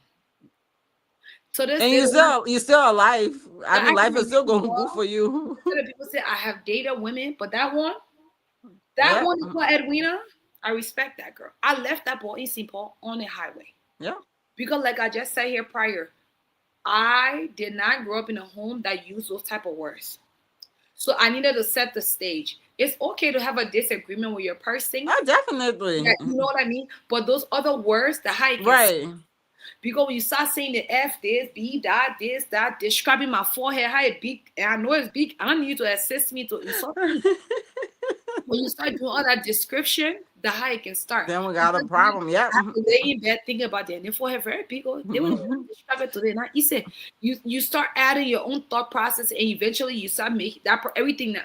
To this And day, you still alive. I I mean, can life is still remember going good for you. the people say I have dated women, but that Yep. one is called Edwina. I respect that girl. I left that boy in St. Paul on the highway Yep. because, like I just said here prior, I did not grow up in a home that used those type of words. So I needed to set the stage. It's okay to have a disagreement with your person. Oh, definitely. Yeah, you know what I mean? But those other words, the how you can, Right. because when you start saying the F this, B that, this, that, describing my forehead, how it big, and I know it's big, I need you to assist me to insult me. When you start doing all that description, the how it can start. Then we got a Because then problem. Yep. I have to lay in bed thinking about that. And for her very people, they will describe it today. Now you say you start adding your own thought process, and eventually you start making that everything that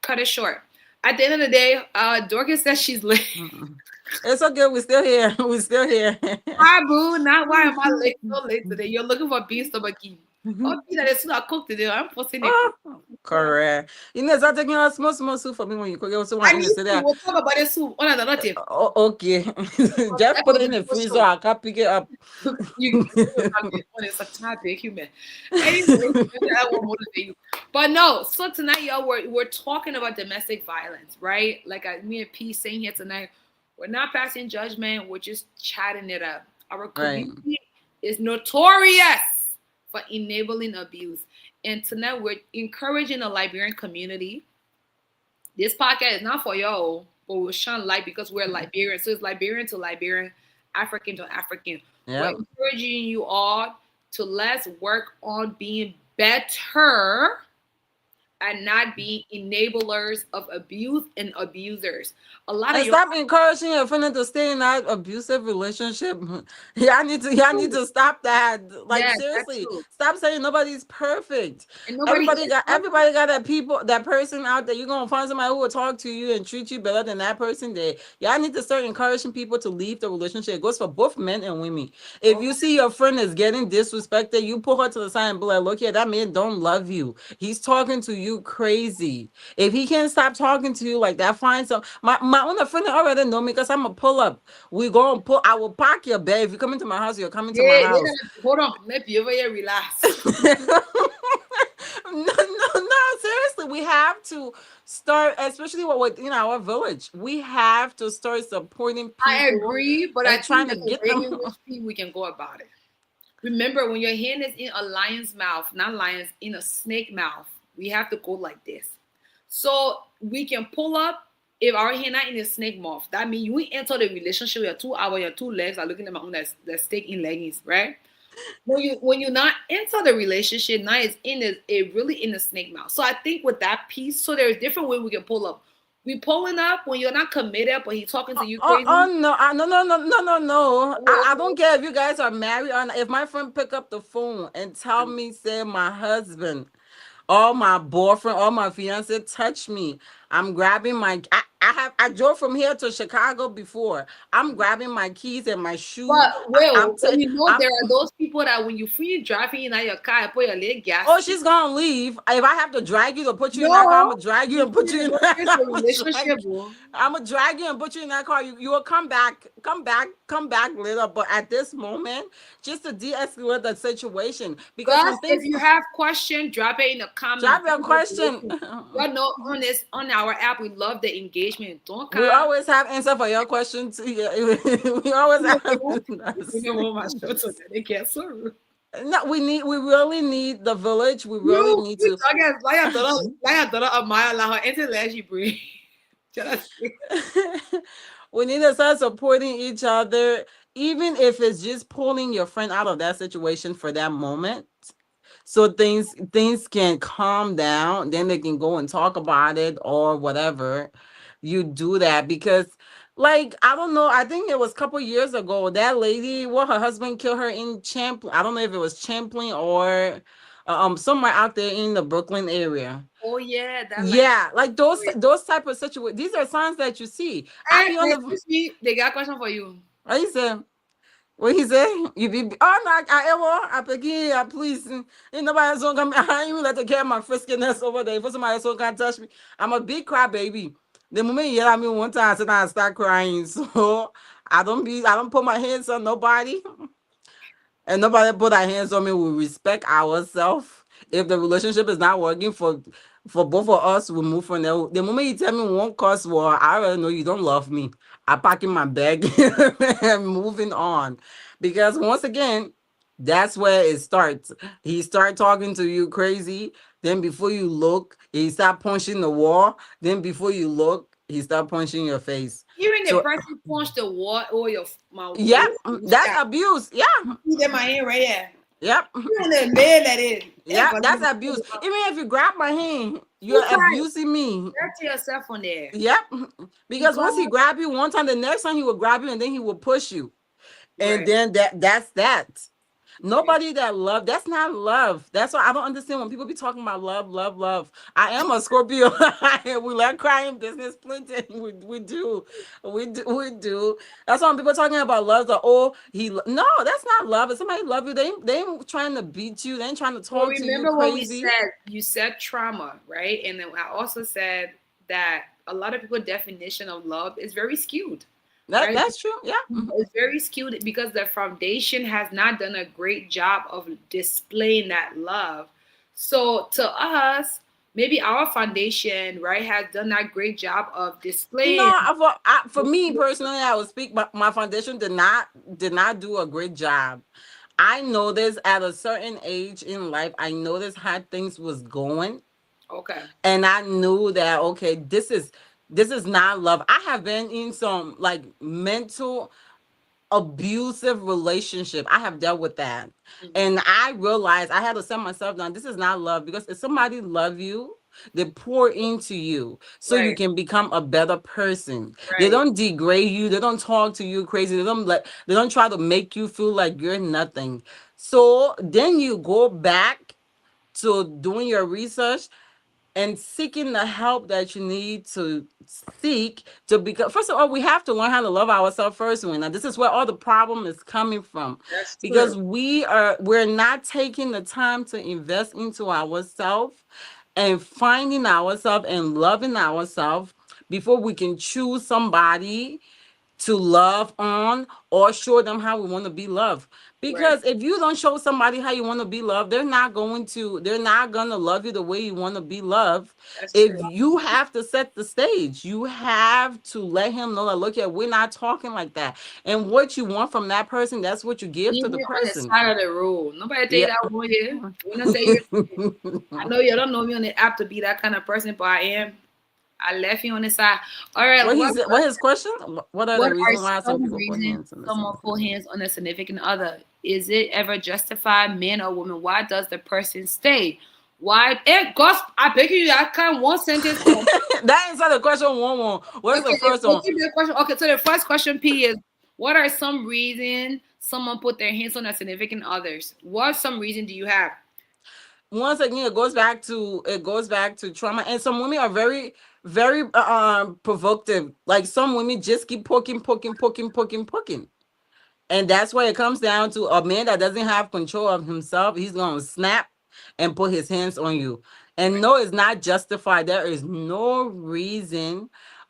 cut it short. At the end of the day, Dorcas says she's late. It's okay. We're still here. We're still here. Hi, boo. Not why am I late so late today? You're looking for beef stomachy. Oh, that is not cooked today. I'm posting it. Oh, correct. You know, start taking a small soup for me when you cook. You also I want in need the city. to. We'll talk about this soon. On another thing. Oh, okay. Just That put was it a in the good freezer. show. I can pick it up. You on it's a topic, human. Anyway, I won't motivate you. But no, so tonight, y'all, we're talking about domestic violence, right? Like me and P saying here tonight, we're not passing judgment, we're just chatting it up. Our Right. community is notorious for enabling abuse. And tonight we're encouraging the Liberian community. This podcast is not for y'all, but we'll shine light because we're Liberian. So it's Liberian to Liberian, African to African. We're Yep. encouraging you all to let's work on being better and not being enablers of abuse and abusers. A lot of And your stop encouraging your friend to stay in that abusive relationship. Y'all need to stop that. Like yes, that's seriously, true. stop saying nobody's perfect. And nobody Everybody is got perfect. everybody got that person out there. You're gonna find somebody who will talk to you and treat you better than that person there. Y'all need to start encouraging people to leave the relationship. It goes for both men and women. If you Okay. see your friend is getting disrespected, you pull her to the side and be like, look here, that man don't love you. He's talking to you crazy. If he can't stop talking to you like that, find some. My own friend already know me because I'm a pull up. We go and pull. I will park your bed. If you come into my house, you're coming to my Yeah, house. hold on. Let me over here relax. No, no, we have to start, especially what in our village. We have to start supporting I people agree, but I and think trying to that the get way them. in which we can go about it. Remember, when your hand is in a lion's mouth, not lions, in a snake mouth, we have to go like this. So we can pull up if our hand not in a snake mouth. That means you enter the relationship, your 2 hours, your two legs are looking at my own that steak in leggings, right? When you not enter the relationship, now it's in it really in the snake mouth. So I think with that piece, so there's different way we can pull up. We pulling up when you're not committed, but he talking to you Oh crazy. no, no, no, no, no, no, no. Oh, I okay. don't care if you guys are married or not. If my friend pick up the phone and tell me, say my husband or my boyfriend or my fiance touch me, I'm grabbing I drove from here to Chicago before. I'm grabbing my keys and my shoe. But Will, but I'm you know there are those people that when you free driving in your car, and put your leg gas. oh, she's gonna leave. If I have to drag you to put you in that car, I'm No, gonna drag you you and put see you in that. negotiate the relationship, bro. I'm gonna drag you and put you in that car. You will come back later. But at this moment, just to de-escalate the situation, because Guys, when if things you have question, drop it in the comment. drop your question, You know, on our app, we love the engagement. Don't we care. always have answer for your questions. We always have. You know what my show so that they get so rude. No, we really need the village. We really need You to. talking like a mile like her intellect she bring. Just We need to start supporting each other, even if it's just pulling your friend out of that situation for that moment. So things can calm down, then they can go and talk about it or whatever. You do that because like I don't know, I think it was a couple years ago that lady, what her husband killed her in Champlain. I don't know if it was Champlain or somewhere out there in the Brooklyn area. oh yeah, that like Yeah, like those type of situations. These are signs that you see. I be on the. excuse me, they got a question for you. What you say? What he say? You be oh no, I begin, please. Ain't nobody else gonna come. I ain't even let the care of my friskiness over there. For somebody else gonna touch me, I'm a big cry baby. The moment you yell at me one time, I said I start crying. So I don't put my hands on nobody. And nobody put our hands on me. We respect ourselves. If the relationship is not working for both of us, we move from there. The moment you tell me one cuss word, I already know you don't love me. I pack in my bag and moving on. Because once again, that's where it starts. He start talking to you crazy. Then before you look, he start punching the wall. Then before you look, he start punching your face. Even the So person punch the wall or your my yeah, waist, that's abuse. Yeah, see them my hand right here. yep. You the man that is. Yeah, that's abuse. Even if you grab my hand, you're Who cry? abusing me. Dirty yourself on there. Yep. Because once he Because grab you one time, the next time he will grab you and then he will push you. And right, then that's that. right. Nobody that love, that's not love. That's why I don't understand when people be talking about love, love, love. I am a Scorpio. We like crying business plenty. We do. We do. That's why when people talking about love, the oh, no, that's not love. If somebody love you, they ain't trying to beat you, they ain't trying to Well, talk to you remember what we crazy. said? You said trauma, right? And then I also said that a lot of people's definition of love is very skewed, right? That's true. Yeah. It's very skewed because the foundation has not done a great job of displaying that love. So to us, maybe our foundation, right, has done that great job of No, displaying. for me personally, I would speak. My foundation did not do a great job. I noticed at a certain age in life, I noticed how things was going, Okay, and I knew that okay, this is not love. I have been in some like mental abusive relationship. I have dealt with that. hmm, And I realized I had to set myself down. This is not love because if somebody love you, they pour into you so you right, can become a better person. They right. don't degrade you. They don't talk to you crazy. They don't try to make you feel like you're nothing. So then you go back to doing your research and seeking the help that you need to seek to become. First of all, we have to learn how to love ourselves first. When now this is where all the problem is coming from, That's because true. we're not taking the time to invest into ourselves and finding ourselves and loving ourselves before we can choose somebody to love on or show them how we want to be loved. Right. Because if you don't show somebody how you want to be loved, they're not going to love you the way you want to be loved. That's If true. you have to set the stage, you have to let him know that, look at, we're not talking like that. And what you want from that person, that's what you give to Even the on the person. side of the road. Nobody tell you Yeah. that one here. We don't say you're. I know you don't know me on the app to be that kind of person, but I am. I left you on the side. All right. What his question? What are What the are reasons why some some people put reasons hands on the someone put significant? hands on a significant other? Is it ever justified, man or woman? Why does the person stay? Why? Hey, gosh, I beg you, I can't one sentence. That answer the question one. What's the Okay, first one? okay, the question. Okay, so the first question, P, is what are some reasons someone put their hands on a significant others? What some reason do you have? Once again, it goes back to trauma, and some women are very, very provocative. Like, some women just keep poking. And that's why it comes down to a man that doesn't have control of himself. He's going to snap and put his hands on you. And no, it's not justified. There is no reason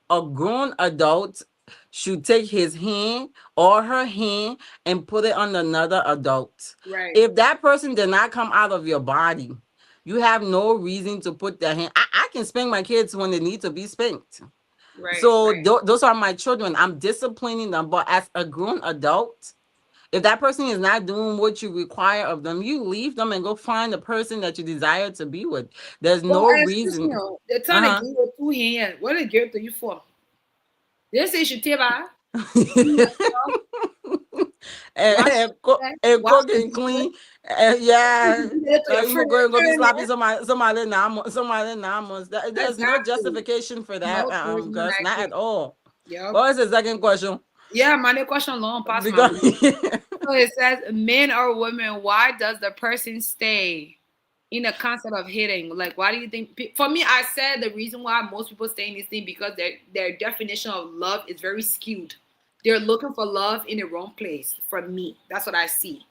a grown adult should take his hand or her hand and put it on another adult. Right, If that person did not come out of your body, you have no reason to put their hand. I can spank my kids when they need to be spanked. right, So right. those are my children. I'm disciplining them. But as a grown adult, if that person is not doing what you require of them, you leave them and go find the person that you desire to be with. There's But no excuse me, reason. oh, they're trying to Uh give you two hands. What did they give to you for? They say you should take by. huh. Wash And wash cook the and dishes. clean. Yeah. You to the You fridge, go and go be turn slapping there. somebody namas. There's no Exactly. justification for that, No, there's none Gus, not at actually. all. Yep. What was the second question? Yeah, my next question long past my Because mind. So it says, men or women, why does the person stay in the concept of hitting? Like, why do you think? For me, I said the reason why most people stay in this thing because their definition of love is very skewed. They're looking for love in the wrong place. For me, that's what I see.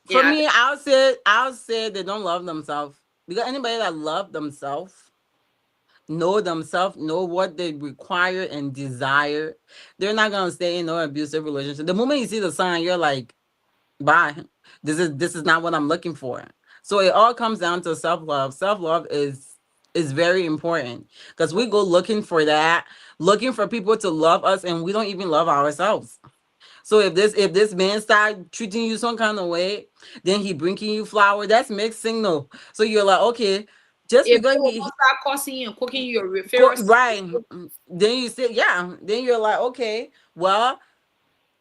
for Yeah, me, I'll say they don't love themselves. Because anybody that love themselves, know what they require and desire, they're not gonna stay in no abusive relationship. The moment you see the sign, you're like, bye. This is not what I'm looking for. So it all comes down to self-love. Self-love is very important because we go looking for that, looking for people to love us, and we don't even love ourselves. So if this man start treating you some kind of way, then he bringing you flower, that's mixed signal. So you're like, okay, just if they because will not start cussing you and cooking you your referrals, right, then you say, yeah, then you're like, okay, well,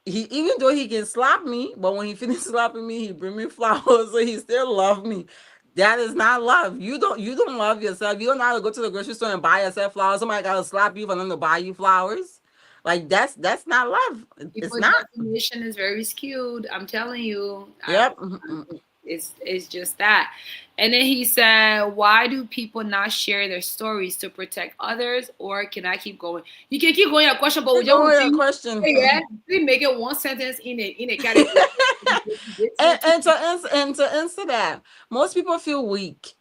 he, even though he can slap me, but when he finishes slapping me, he bring me flowers, so he still love me. That is not love. You don't love yourself. You don't know how to go to the grocery store and buy yourself flowers. Somebody gotta slap you for them to buy you flowers. Like, that's not love. It's people's not. definition is very skewed. I'm telling you, Yep. it's just that. And then he said, "Why do people not share their stories to protect others?" Or can I keep going? You can keep going your question, but we Keep just going want with your to question. yeah, we make it one sentence in a category. And to answer that, most people feel weak.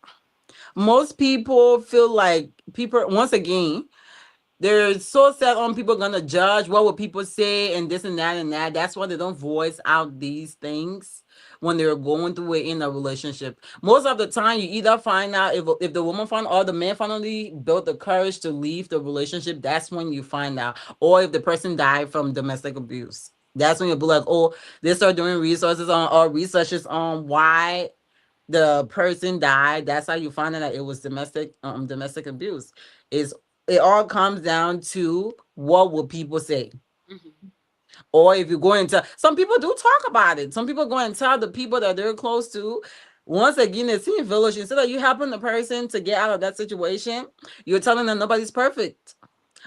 Most people feel like people, once again, they're so set on people gonna judge, what will people say, and this and that and that. That's why they don't voice out these things when they're going through it in a relationship. Most of the time, you either find out if the woman found or the man finally built the courage to leave the relationship. That's when you find out, or if the person died from domestic abuse. That's when you'll be like, oh, they start doing resources on or researches on why the person died. That's how you find out that it was domestic abuse. Is it all comes down to what will people say? Mhm. Or if you go into, some people do talk about it. Some people go and tell the people that they're close to. Once again, it's in village. Instead of you helping the person to get out of that situation, you're telling them nobody's perfect.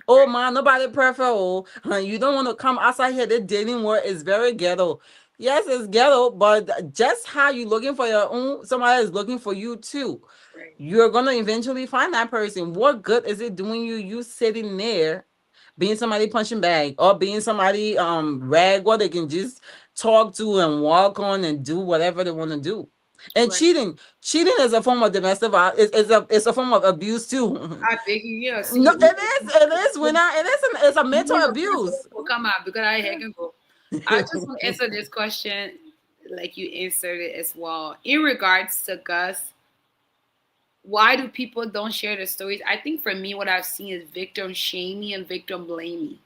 Oh Right. man, nobody perfect. Oh, you don't want to come outside here. The dating world is very ghetto. Yes, it's ghetto, but just how you looking for your own, somebody is looking for you too. Right. You're gonna eventually find that person. What good is it doing you? You sitting there, being somebody punching bag, or being somebody rag, what they can just talk to and walk on and do whatever they want to do. And Right. cheating is a form of domestic violence. It's a form of abuse too. I beg you, yeah. See No, you. it is when it's a mental abuse. Come out because I can go. I just want to answer this question like you answered it as well. In regards to Gus, why do people don't share their stories? I think for me, what I've seen is victim shaming and victim blaming.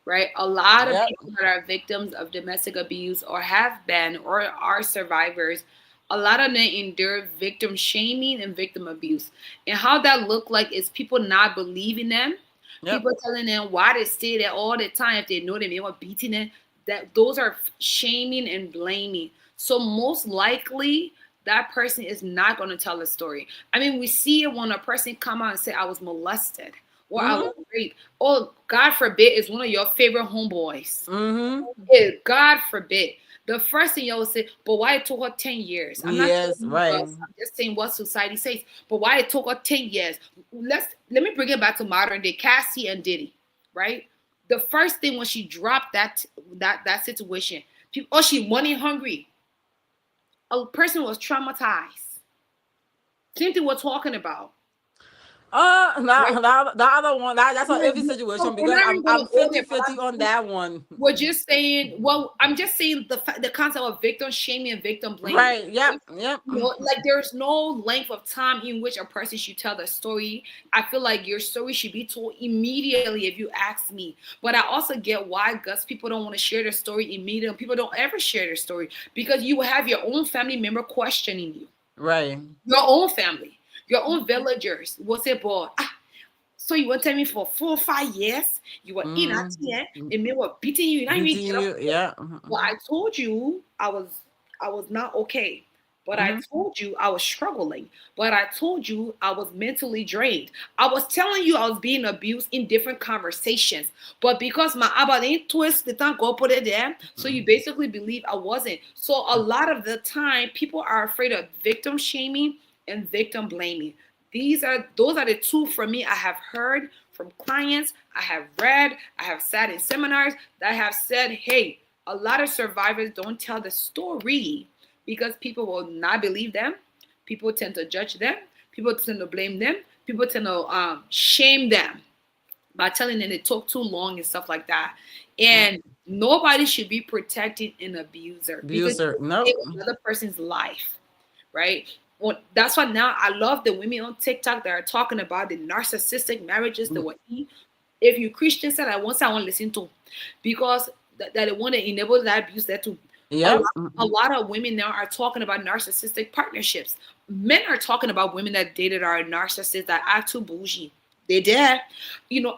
Right, a lot of Yep. people that are victims of domestic abuse or have been or are survivors, a lot of them endure victim shaming and victim abuse. And how that look like is people not believing them, Yep. people telling them why they stay there all the time if they know them, they were beating them. That those are shaming and blaming. So most likely that person is not going to tell a story. I mean, we see it when a person come out and say I was molested or I was Mm-hmm. raped. Oh, God forbid, is one of your favorite homeboys. Mm-hmm. God forbid. The first thing y'all say, but why it took her 10 years? I'm not saying Yes, you, but right. I'm just saying what society says. But why it took her 10 years? Let me bring it back to modern day. Cassie and Diddy, right? The first thing when she dropped that situation, people, oh, she money hungry. A person was traumatized. Same thing we're talking about. Right? The other one, that's a every situation We're because not I'm even gonna I'm go 50 there, but 50 on that one. we're just saying, well, I'm just saying the concept of victim shaming and victim blaming. Right. Yep. Yep. Like there's no length of time in which a person should tell the story. I feel like your story should be told immediately if you ask me. But I also get why Gus people don't want to share their story immediately. People don't ever share their story because you have your own family member questioning you, Right. your own family, your own villagers. What's it, boy? So you were telling me for 4 or 5 years you were in at Mm. here and they were beating you. You not even Beating get up. you. Yeah. Well, I told you I was not okay. But I Mm-hmm. told you I was struggling. But I told you I was mentally drained. I was telling you I was being abused in different conversations. But because my abba didn't twist the time, go put it there. So you basically believe I wasn't. So a lot of the time, people are afraid of victim shaming and victim blaming. Those are the two for me I have heard from clients, I have read, I have sat in seminars that have said, hey, a lot of survivors don't tell the story because people will not believe them. People tend to judge them. People tend to blame them. People tend to shame them by telling them they talk too long and stuff like that. And nobody should be protecting an abuser because Abuser. you No. save another person's life, right? Well, that's why now I love the women on TikTok that are talking about the narcissistic marriages that were in. If you Christian said I want to listen to, because that they want to enable that abuse there too. A lot, Yep. a lot of women now are talking about narcissistic partnerships. Men are talking about women that dated are narcissists that act too bougie. They did.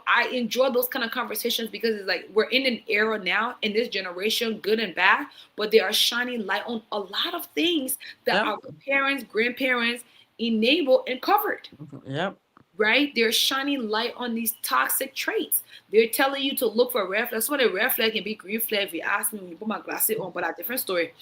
I enjoy those kind of conversations because it's like we're in an era now in this generation, good and bad, but they are shining light on a lot of things that Yep. our parents, grandparents enabled and covered, Yep. right? They're shining light on these toxic traits. They're telling you to look for red flags. So a red flag can be green flag if you ask me when you put my glasses on, but a different story.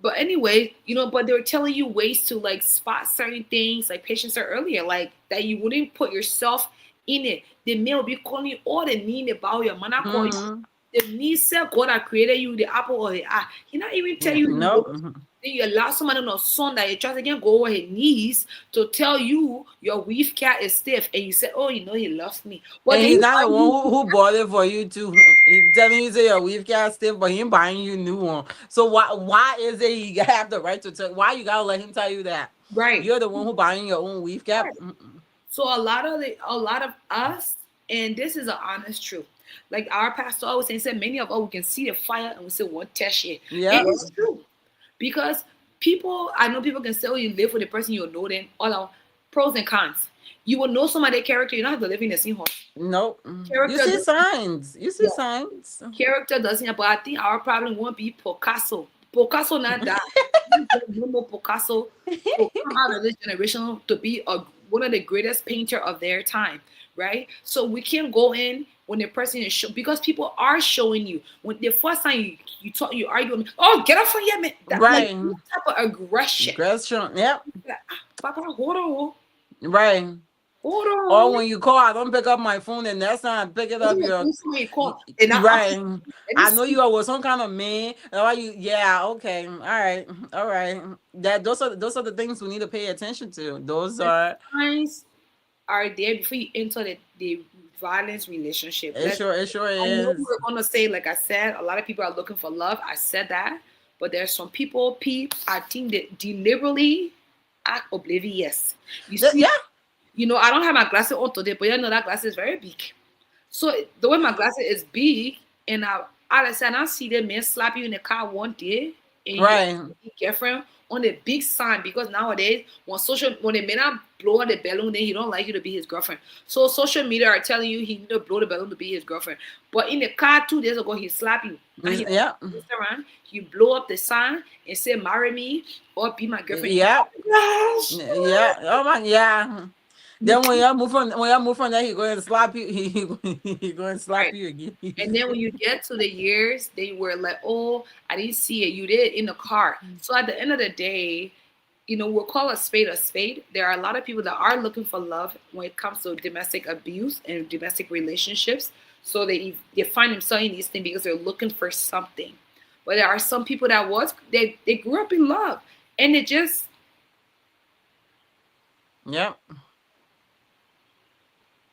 But anyway, but they were telling you ways to like spot certain things, like patient said earlier, like that you wouldn't put yourself in it. The man will be calling you all the need about your man. I call you Mm-hmm. the need self God that created you, the apple of the eye. He not even tell you he No. loves you. Then you allow somebody on a son that you trust again go over his knees to tell you your weave cat is stiff, and you say, "Oh, he loves me." But And then he's he not the buy one you. who bought it for you too. He telling you say your weave got stiff, but he ain't buying you a new one. So why is it he have the right to tell? Why you gotta let him tell you that? Right. You're the one who buying your own weave cap. Right. So a lot of us, and this is an honest truth. Like our pastor always said, many of us we can see the fire and we say one test it. And Yep. it's true. Because I know people can say, oh, you live with the person you know them, all our pros and cons. You will know somebody's character, you don't have to live in the same house. Nope. You Character see doesn't, signs. You see yeah, signs. character doesn't, but I think our problem won't be Picasso. Picasso not that. No more Picasso to come out of this generation to be one of the greatest painter of their time, right? So we can't go in when the person is because people are showing you when the first time you talk you argue with me, oh get off from here, man. That like Right. that type of aggression. Restaurant. Yep. Like, Papa, hold on. Right. Hold Or on. when you call, I don't pick up my phone, and next time I pick it up, you're Somebody call, and now I'm right. let me I know see. you are with some kind of man. Why you? Yeah, okay, all right, all right. That those are the things we need to pay attention to. Those The are signs are there before you enter the violence relationship. it. It sure I know is. we're gonna say, like I said, a lot of people are looking for love. I said that, but there's some people, I think that deliberately act oblivious. You see, Yeah, I don't have my glasses on today, but you know that glass is very big. So the way my glasses is big, and all of a sudden I see the man slap you in the car one day, and you right. your girlfriend on a big sign, because nowadays when a man blow on the balloon, then he don't like you to be his girlfriend. So social media are telling you he need to blow the balloon to be his girlfriend. But in the car 2 days ago he slap you, and he Yeah, around, you blow up the sign and say marry me or be my girlfriend. yeah, Gosh, yeah. Oh my, yeah. you Then when keep you move from there, he going to slap you. He going to slap right. you again. And then when you get to the years, they were like, oh, I didn't see it. You did in the car. So at the end of the day, we'll call a spade a spade. There are a lot of people that are looking for love when it comes to domestic abuse and domestic relationships. So they find themselves in these things because they're looking for something. But there are some people that they grew up in love, and it just Yep.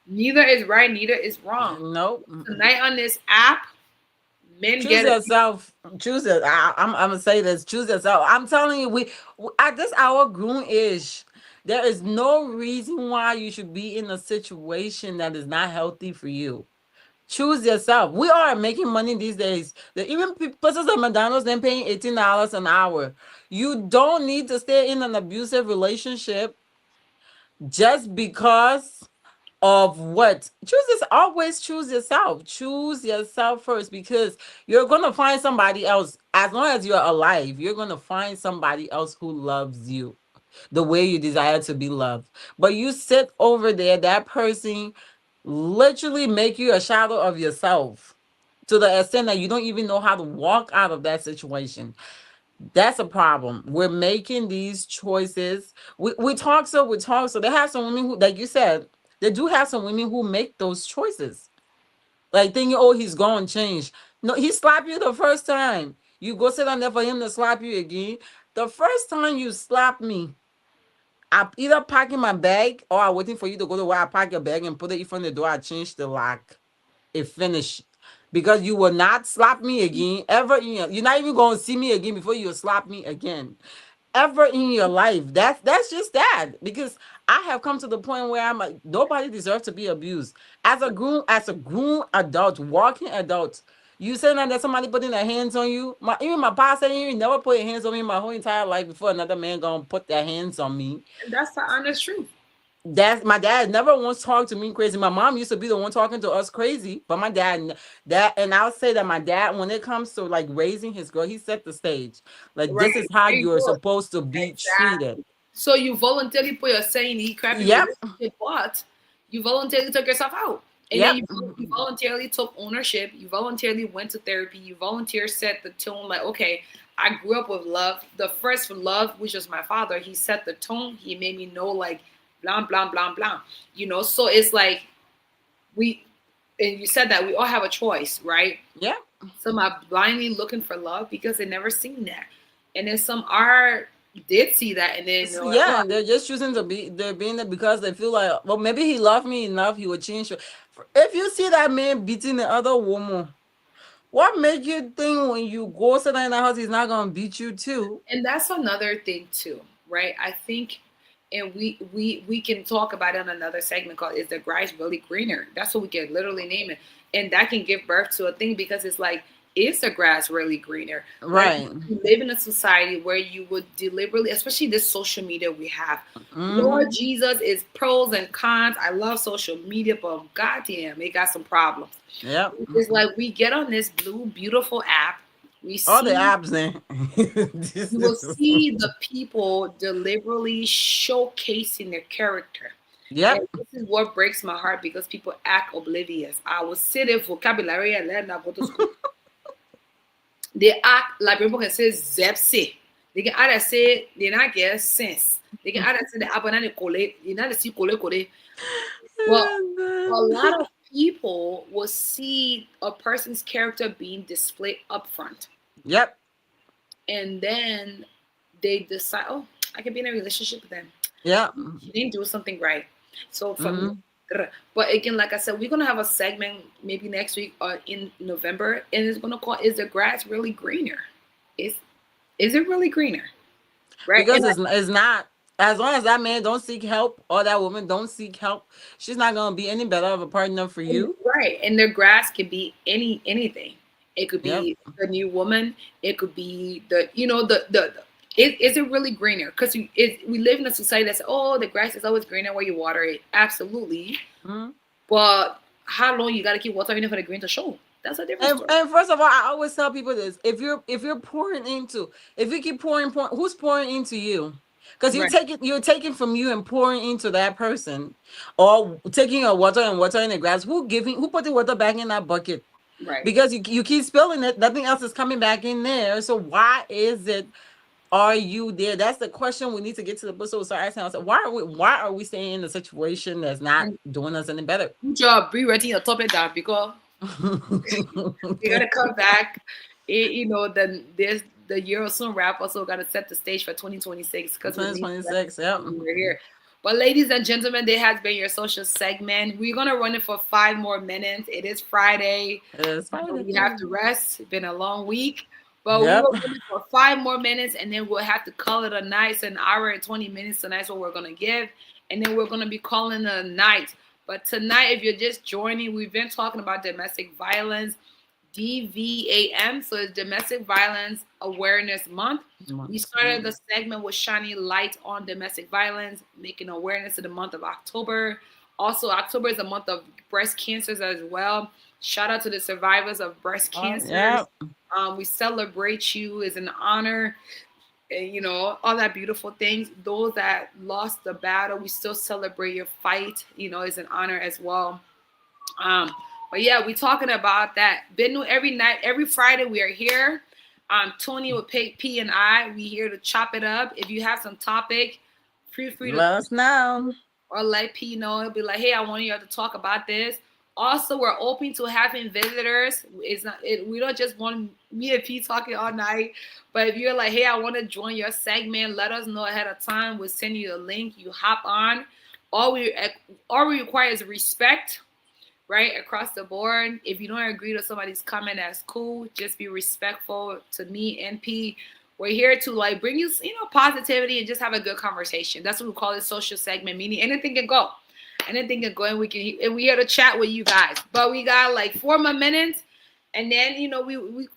neither is right, neither is wrong. Nope. Tonight on this app, men Choose get it. yourself. Choose it. I'm gonna say this. Choose yourself. I'm telling you, at this our grown age, there is no reason why you should be in a situation that is not healthy for you. Choose yourself. We are making money these days. Even places like McDonald's, they're paying $18 an hour. You don't need to stay in an abusive relationship just because of what. Always choose yourself. Choose yourself first, because you're gonna find somebody else. As long as you're alive, you're gonna find somebody else who loves you the way you desire to be loved. But you sit over there, that person literally make you a shadow of yourself to the extent that you don't even know how to walk out of that situation. That's a problem. We're making these choices. We talk so they have some women who, like you said, they do have some women who make those choices. Like thinking, oh, he's going to change. No, he slapped you the first time. You go sit down there for him to slap you again. The first time you slap me, I either pack in my bag or I waiting for you to go to where I pack your bag and put it in front of the door. I change the lock. It finished. Because you will not slap me again ever. You're not even going to see me again before you slap me again ever in your life. That's just that. Because I have come to the point where I'm like, nobody deserves to be abused. As a grown adult, walking adult, you saying that somebody putting their hands on you. Even my past said you never put your hands on me my whole entire life before another man gonna put their hands on me. And that's the honest truth. That's my dad never once talked to me crazy. My mom used to be the one talking to us crazy, but my dad, and I'll say that my dad, when it comes to like raising his girl, he set the stage. Like Right. this is how There you you're go. supposed to be treated. Exactly. So you voluntarily put yourself in the crappy Yep, relationship, but you voluntarily took yourself out. And then yep, you voluntarily took ownership. You voluntarily went to therapy. You voluntarily set the tone like, okay, I grew up with love. The first love, which was my father, he set the tone. He made me know like blah, blah, blah, blah. So it's like we, and you said that we all have a choice, right? yep. Some are blindly looking for love because they never seen that. And then some are did see that and then they're like, oh, Yeah, they're just choosing to be. They're being there because they feel like, well, maybe he loved me enough. He would change. If you see that man beating the other woman, what make you think when you go sit down in the house, he's not gonna beat you too? and that's another thing too, right? I think, and we can talk about it on another segment called "Is the Grass Really Greener?" That's what we can literally name it, and that can give birth to a thing because it's like, is the grass really greener? Like Right. you live in a society where you would deliberately, especially this social media we have. Lord Mm-hmm. Jesus is pros and cons. I love social media, but goddamn, it got some problems. Yep. It's like we get on this blue, beautiful app. We All the see abs then. You will see the people deliberately showcasing their character. Yep. And this is what breaks my heart because people act oblivious. I will sit in vocabulary and learn and go to school. They act like people can say Zepsi. They can either say they not get sense. They can either say the apple and the cole, they not see cole. But a lot of people will see a person's character being displayed up front, Yep. and then they decide, oh, I can be in a relationship with them. Yep. She didn't do something right. So for me, Mm-hmm. but again, like I said, we're gonna have a segment maybe next week or in November, and it's gonna call "Is the grass really greener?" Is is it really greener? Right? Because And it's not, as long as that man don't seek help or that woman don't seek help, she's not gonna be any better of a partner for you. right, and their grass could be anything. It could Yep. be the new woman. It could be the is it really greener? Because we live in a society that says, oh, the grass is always greener where you water it. Absolutely, Mm-hmm. but how long you got to keep watering it for the green to show? That's a different story. And first of all, I always tell people this: if you're pouring into, if you keep pouring, who's pouring into you? Because Right, you're taking from you and pouring into that person, or taking your water and watering the grass. Who put the water back in that bucket? right. Because you keep spilling it, nothing else is coming back in there. So why is it? Are you there? That's the question we need to get to the book. So start asking ourselves, why are we staying in a situation that's not And doing us any better? good job rewriting your topic down because we gotta come back. Then there's the year will soon wrap. Also, gotta set the stage for 2026 because with me, 2026. Yep. we're here. But ladies and gentlemen, there has been your social segment. We're gonna run it for 5 more minutes. It is Friday. It's Friday. We have to rest. It's been a long week. But we Yep. will run it for 5 more minutes and then we'll have to call it a night. So an hour and 20 minutes. So that's what we're gonna give. And then we're gonna be calling it a night. But tonight, if you're just joining, we've been talking about domestic violence, DVAM, so it's Domestic Violence Awareness Month. We started the segment with shining light on domestic violence, making awareness of the month of October. Also, October is a month of breast cancers as well. Shout out to the survivors of breast cancers. Yep. We celebrate you. It's an honor. And, all that beautiful things. Those that lost the battle, we still celebrate your fight. It's an honor as well. Um, but yeah, we talking about that. Benu every night, every Friday we are here. Tony with P and I, we here to chop it up. If you have some topic, feel free to Let us know. or let P know. It'll be like, hey, I want you to talk about this. Also, we're open to having visitors. We don't just want me and P talking all night. But if you're like, hey, I want to join your segment, let us know ahead of time. We'll send you a link. You hop on. All we require is respect, right, across the board. If you don't agree to somebody's comment, that's cool. Just be respectful to me and P. We're here to like bring you, positivity and just have a good conversation. That's what we call it, social segment, meaning anything can go. Anything can go and we here to chat with you guys. But we got like 4 more minutes and then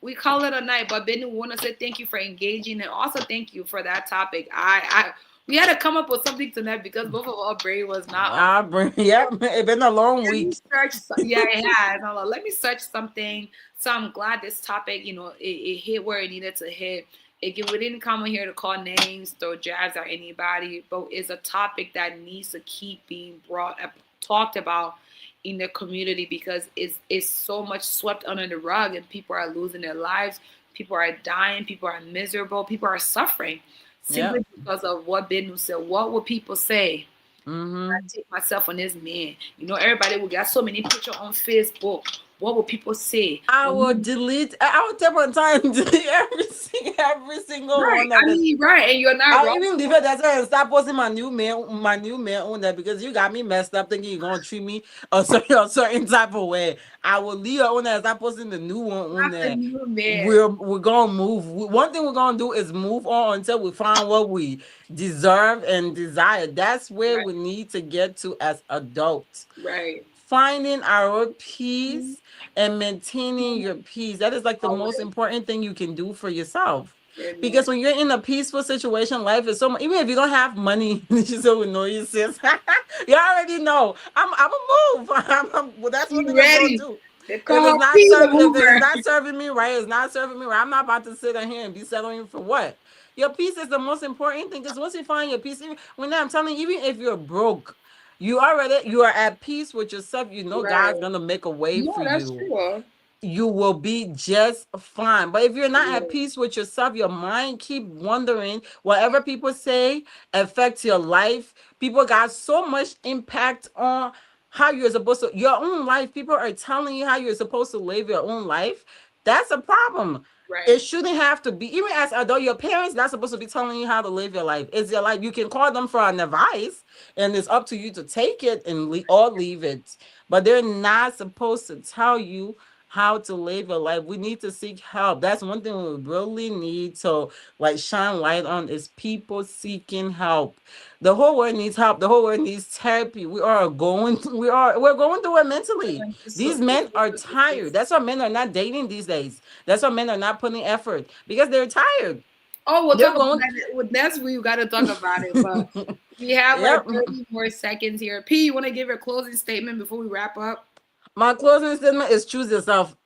we call it a night. But Ben, we want to say thank you for engaging and also thank you for that topic. I we had to come up with something tonight because both of our brain was not on. Yep. It's been a long Let me week. search. Yeah, it has. Let me search something. So I'm glad this topic, it hit where it needed to hit. Again, we didn't come in here to call names, throw jabs at anybody, but it's a topic that needs to keep being brought up, talked about in the community because it's so much swept under the rug and people are losing their lives. People are dying. People are miserable. People are suffering Yep. simply because of what Benu said. What will people say? I Mm-hmm. take myself on this man. Everybody will get so many pictures on Facebook. What will people say? I will delete. I will take my time to delete every single Right. one of I it. mean, right. And you're not I'll wrong. even leave it that and start posting my new man on there because you got me messed up thinking you're gonna treat me a certain type of way. I will leave it on there and start posting the new one on Not the there. new man. We're gonna move. One thing we're gonna do is move on until we find what we deserve and desire. That's where Right. we need to get to as adults. Right. Finding our peace and maintaining your peace. That is like the most Always. important thing you can do for yourself. Amen. Because when you're in a peaceful situation, life is so much. Even if you don't have money, she's so annoying, sis. You already know. I'm a move. Well, that's one She thing I'm gonna ready. do. They If call it's not P the serve, if it's mover. not serving me right, it's not serving me right. I'm not about to sit in here and be settling for what. Your peace is the most important thing because once you find your peace, when I'm telling you, even if you're broke, you are at peace with yourself. You know God's Right. gonna make a way No, for that's you. true. you will be just fine. But if you're not at Yeah. peace with yourself, your mind keep wondering, whatever people say affects your life. People got so much impact on how you're supposed to your own life. People are telling you how you're supposed to live your own life. That's a problem. Right. It shouldn't have to be. Even as adult, your parents not supposed to be telling you how to live your life. It's your life. You can call them for an advice, and it's up to you to take it and or leave it. But they're not supposed to tell you how to live your life. We need to seek help. That's one thing we really need to like shine light on is people seeking help. The whole world needs help. The whole world needs therapy. We're going through it mentally. So, These men are tired. That's why men are not dating these days. That's why men are not putting effort because they're tired. oh, we'll They're talk about going. that. Well, next week we got to talk about it. But we have like Yep. 30 more seconds here. P, you want to give your closing statement before we wrap up? My closing statement is choose yourself.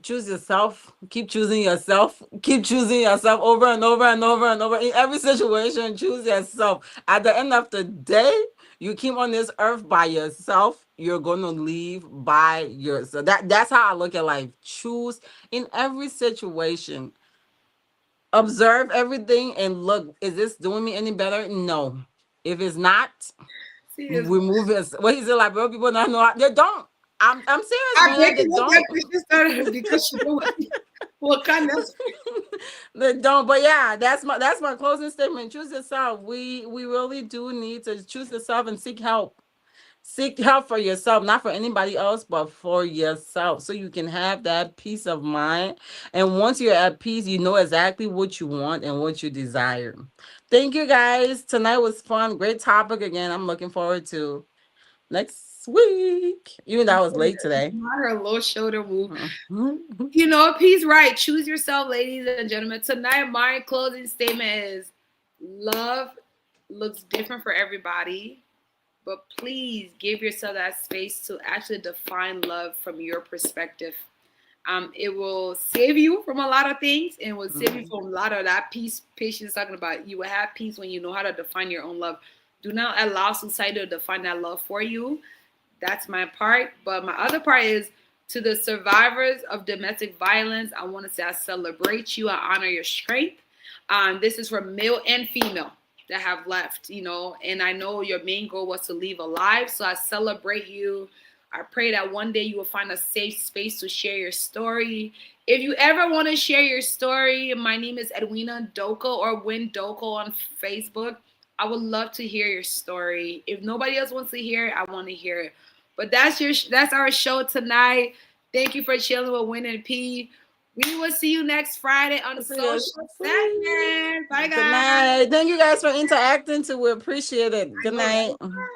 Choose yourself. Keep choosing yourself. Keep choosing yourself over and over and over and over. In every situation, choose yourself. At the end of the day, you came on this earth by yourself. You're gonna leave by yourself. That's how I look at life. Choose in every situation. Observe everything and look, is this doing me any better? No. If it's not, See this. remove it. What is it like? Bro, people not know they don't. I'm serious, I man. bet They you look like don't. Christian started because you know what kind of. They don't. But yeah, that's my closing statement. Choose yourself. We really do need to choose yourself and seek help. Seek help for yourself, not for anybody else, but for yourself, so you can have that peace of mind. And once you're at peace, you know exactly what you want and what you desire. Thank you guys. Tonight was fun. Great topic again. I'm looking forward to next week. Even though I was late today. Not her low shoulder move. Mhm. You know, P's right. Choose yourself, ladies and gentlemen. Tonight, my closing statement is love looks different for everybody, but please give yourself that space to actually define love from your perspective. It will save you from a lot of things and will save you from a lot of that peace. Patience talking about you will have peace when you know how to define your own love. Do not allow society to define that love for you. That's my part. But my other part is to the survivors of domestic violence. I want to say I celebrate you. I honor your strength. This is for male and female that have left, you know, and I know your main goal was to leave alive. So I celebrate you. I pray that one day you will find a safe space to share your story. If you ever want to share your story, my name is Edwina Doko or Winn Doko on Facebook. I would love to hear your story. If nobody else wants to hear it, I want to hear it. But that's our show tonight. Thank you for chilling with Winn and P. We will see you next Friday on See you next Social week. Segment. Bye, Good guys. night. Thank you guys for interacting too. We appreciate it. I Good know, night. right?